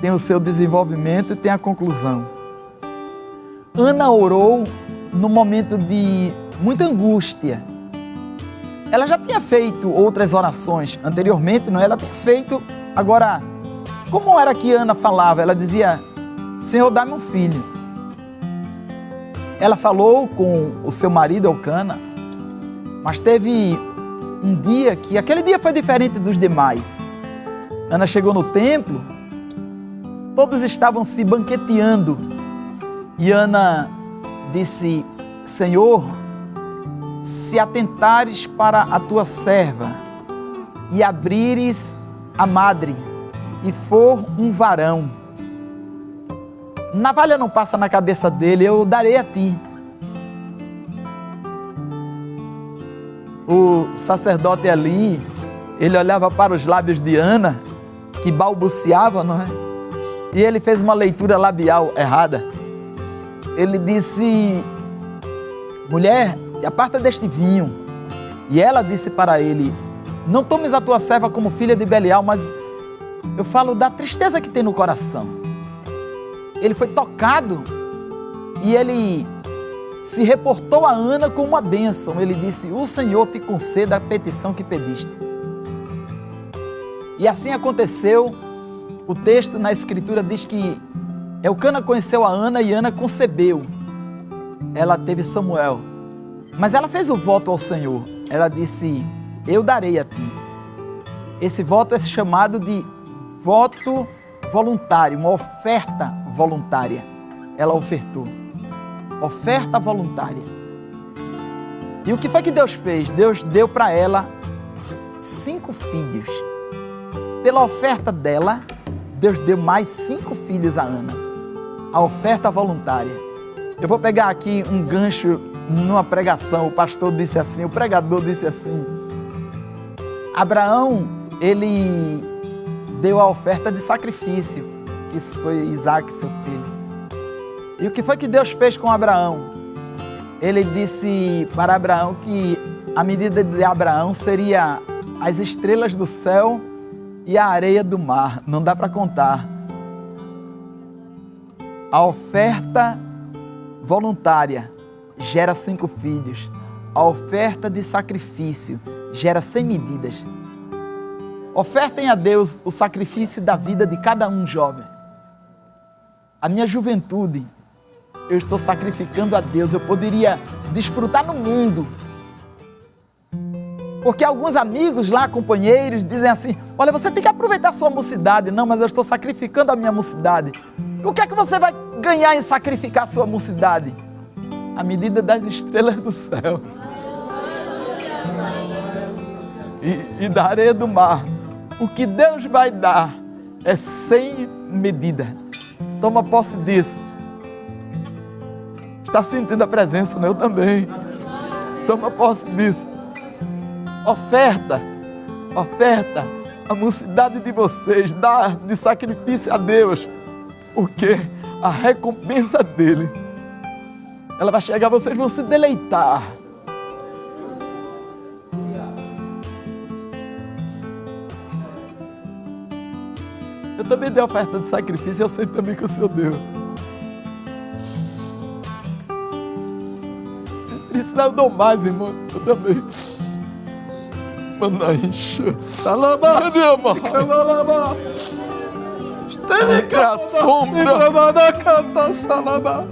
S3: tem o seu desenvolvimento e tem a conclusão. Ana orou no momento de muita angústia. Ela já tinha feito outras orações anteriormente, não é? Ela tinha feito. Agora, como era que Ana falava? Ela dizia, Senhor, dá-me um filho. Ela falou com o seu marido, Elcana, mas teve um dia que, aquele dia foi diferente dos demais. Ana chegou no templo, todos estavam se banqueteando. E Ana disse, Senhor, se atentares para a tua serva e abrires a madre e for um varão, navalha não passa na cabeça dele, eu darei a ti. O sacerdote ali, ele olhava para os lábios de Ana, que balbuciava, não é? E ele fez uma leitura labial errada. Ele disse, mulher, te aparta deste vinho. E ela disse para ele, não tomes a tua serva como filha de Belial, mas eu falo da tristeza que tem no coração. Ele foi tocado e ele se reportou a Ana com uma bênção. Ele disse, o Senhor te conceda a petição que pediste. E assim aconteceu. O texto na Escritura diz que Elcana conheceu a Ana e Ana concebeu. Ela teve Samuel. Mas ela fez o voto ao Senhor. Ela disse, eu darei a ti. Esse voto é chamado de voto voluntário, uma oferta voluntária. Ela ofertou. Oferta voluntária. E o que foi que Deus fez? Deus deu para ela 5 filhos. Pela oferta dela, Deus deu mais 5 filhos a Ana. A oferta voluntária. Eu vou pegar aqui um gancho numa pregação. O pastor disse assim, o pregador disse assim: Abraão, ele deu a oferta de sacrifício. Isso foi Isaac, seu filho. E o que foi que Deus fez com Abraão? Ele disse para Abraão que a medida de Abraão seria as estrelas do céu e a areia do mar. Não dá para contar. A oferta voluntária gera 5 filhos. A oferta de sacrifício gera 100 medidas. Ofertem a Deus o sacrifício da vida de cada um jovem. A minha juventude, eu estou sacrificando a Deus. Eu poderia desfrutar no mundo. Porque alguns amigos lá, companheiros, dizem assim: olha, você tem que aproveitar a sua mocidade. Não, mas eu estou sacrificando a minha mocidade. O que é que você vai ganhar em sacrificar a sua mocidade? A medida das estrelas do céu e da areia do mar. O que Deus vai dar é sem medida. Toma posse disso. Está sentindo a presença, né? Eu também. Toma posse disso. Oferta a mocidade de vocês, dá de sacrifício a Deus, porque a recompensa dele, ela vai chegar, vocês vão se deleitar. Eu também dei oferta de sacrifício, eu sei também que o Senhor deu. Se precisar eu dou mais, irmão, eu também. Manaíxa.
S4: Salama.
S3: Cadê a mão?
S4: Camalama.
S3: Estende a sombra.
S4: Bravada canta salama.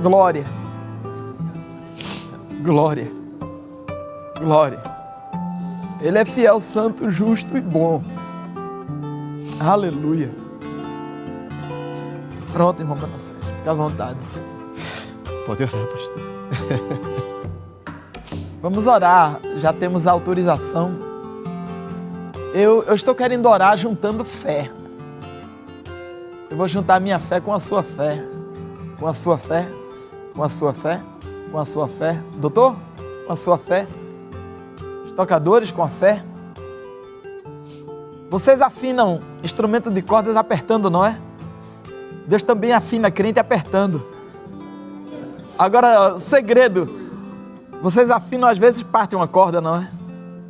S3: Glória. Glória. Glória. Ele é fiel, santo, justo e bom. Aleluia. Pronto, irmão Manassés. Fica à vontade.
S1: Pode orar, pastor.
S3: Vamos orar. Já temos a autorização. Eu estou querendo orar juntando fé. Eu vou juntar a minha fé com a sua fé. Com a sua fé. Com a sua fé. Com a sua fé. Doutor? Com a sua fé. Tocadores com a fé. Vocês afinam instrumento de cordas apertando, não é? Deus também afina crente apertando. Agora, segredo. Vocês afinam, às vezes parte uma corda, não é?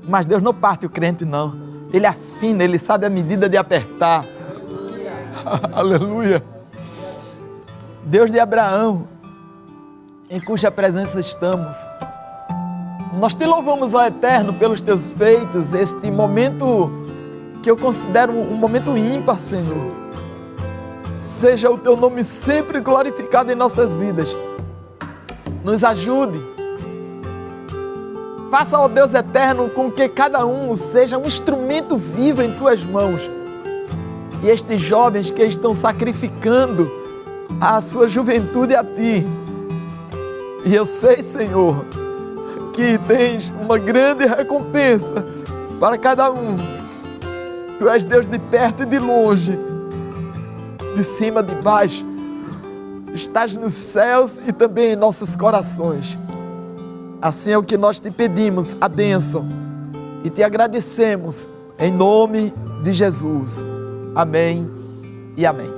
S3: Mas Deus não parte o crente, não. Ele afina, Ele sabe a medida de apertar. Aleluia. Deus de Abraão, em cuja presença estamos. Nós te louvamos, ó Eterno, pelos teus feitos, este momento que eu considero um momento ímpar, Senhor. Seja o teu nome sempre glorificado em nossas vidas. Nos ajude. Faça, ó Deus eterno, com que cada um seja um instrumento vivo em tuas mãos. E estes jovens que estão sacrificando a sua juventude a ti. E eu sei, Senhor, que tens uma grande recompensa para cada um. Tu és Deus de perto e de longe, de cima, de baixo. Estás nos céus e também em nossos corações. Assim é o que nós te pedimos, a bênção, e te agradecemos em nome de Jesus. Amém e amém.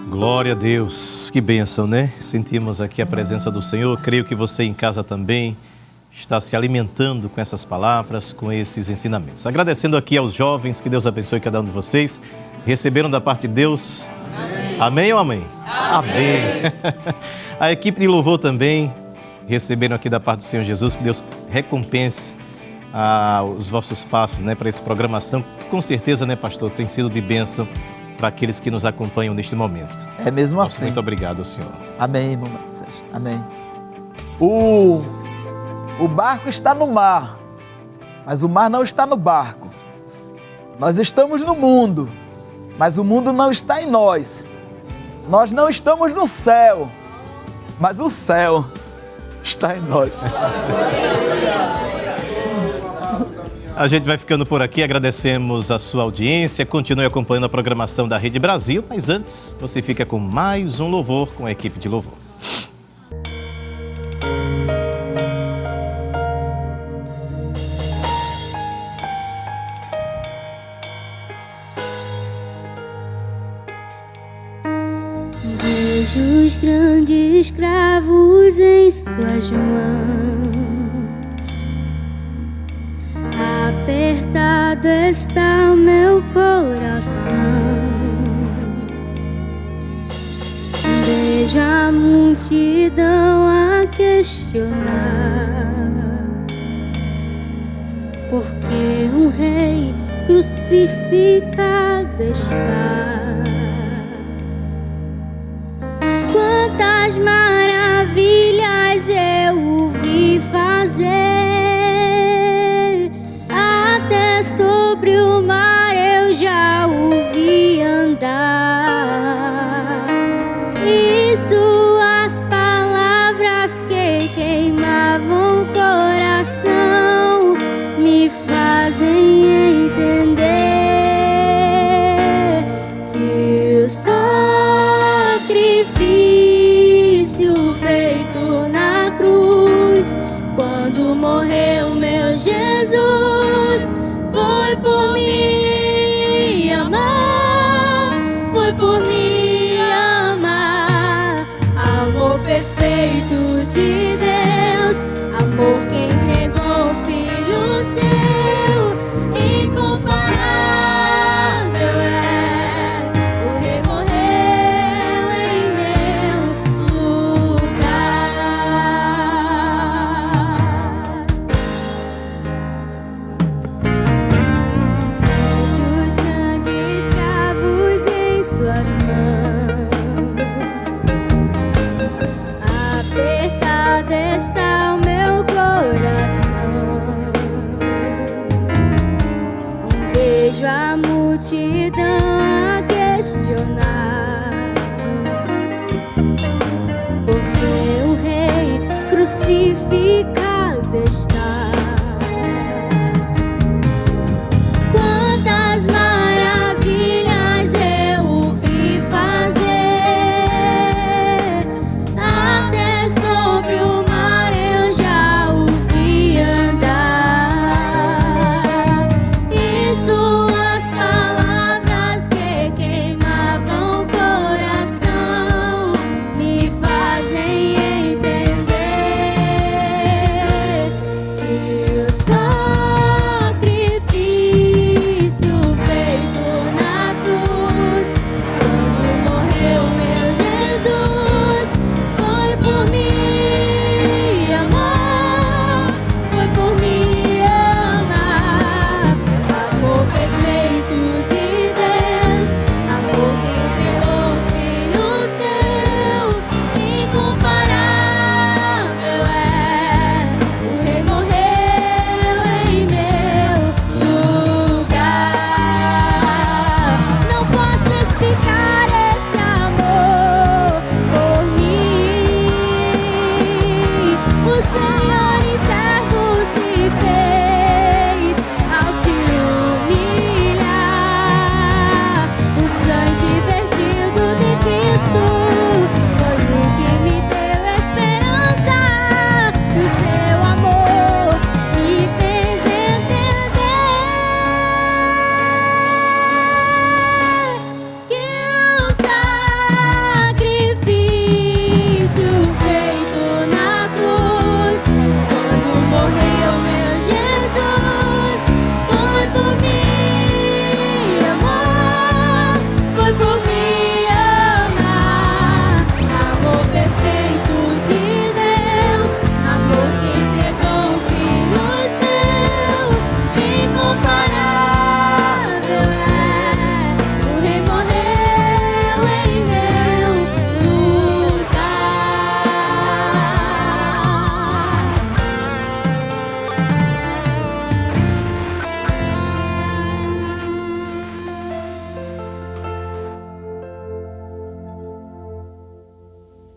S1: Glória a Deus, que bênção, né? Sentimos aqui a presença do Senhor. Creio que você em casa também está se alimentando com essas palavras, com esses ensinamentos. Agradecendo aqui aos jovens, que Deus abençoe cada um de vocês. Receberam da parte de Deus? Amém, amém ou amém? Amém. A equipe de louvor também receberam aqui da parte do Senhor Jesus. Que Deus recompense os vossos passos, né, para essa programação. Com certeza, né, pastor, tem sido de bênção para aqueles que nos acompanham neste momento.
S3: É mesmo assim.
S1: Muito obrigado, Senhor.
S3: Amém, irmão Sérgio. Amém. O barco está no mar, mas o mar não está no barco. Nós estamos no mundo, mas o mundo não está em nós. Nós não estamos no céu, mas o céu está em nós.
S1: A gente vai ficando por aqui, agradecemos a sua audiência, continue acompanhando a programação da Rede Brasil, mas antes você fica com mais um louvor com a equipe de louvor.
S7: Vejo os grandes cravos em suas mãos. Apertado está o meu coração. Vejo a multidão a questionar porque um rei crucificado está. Quantas maravilhas eu o vi fazer, até sobre o mar eu já o vi andar. E suas palavras que queimavam o coração me fazem entender que o sacrifício feito na cruz, quando morreu meu Jesus, foi por me amar, foi por me amar. Amor perfeito de Deus, amor que entregou o Filho seu, incomparável é o rei morreu em meu lugar. Vejo os grandes cravos em suas mãos. Apertado está o meu coração. Vejo a multidão a questionar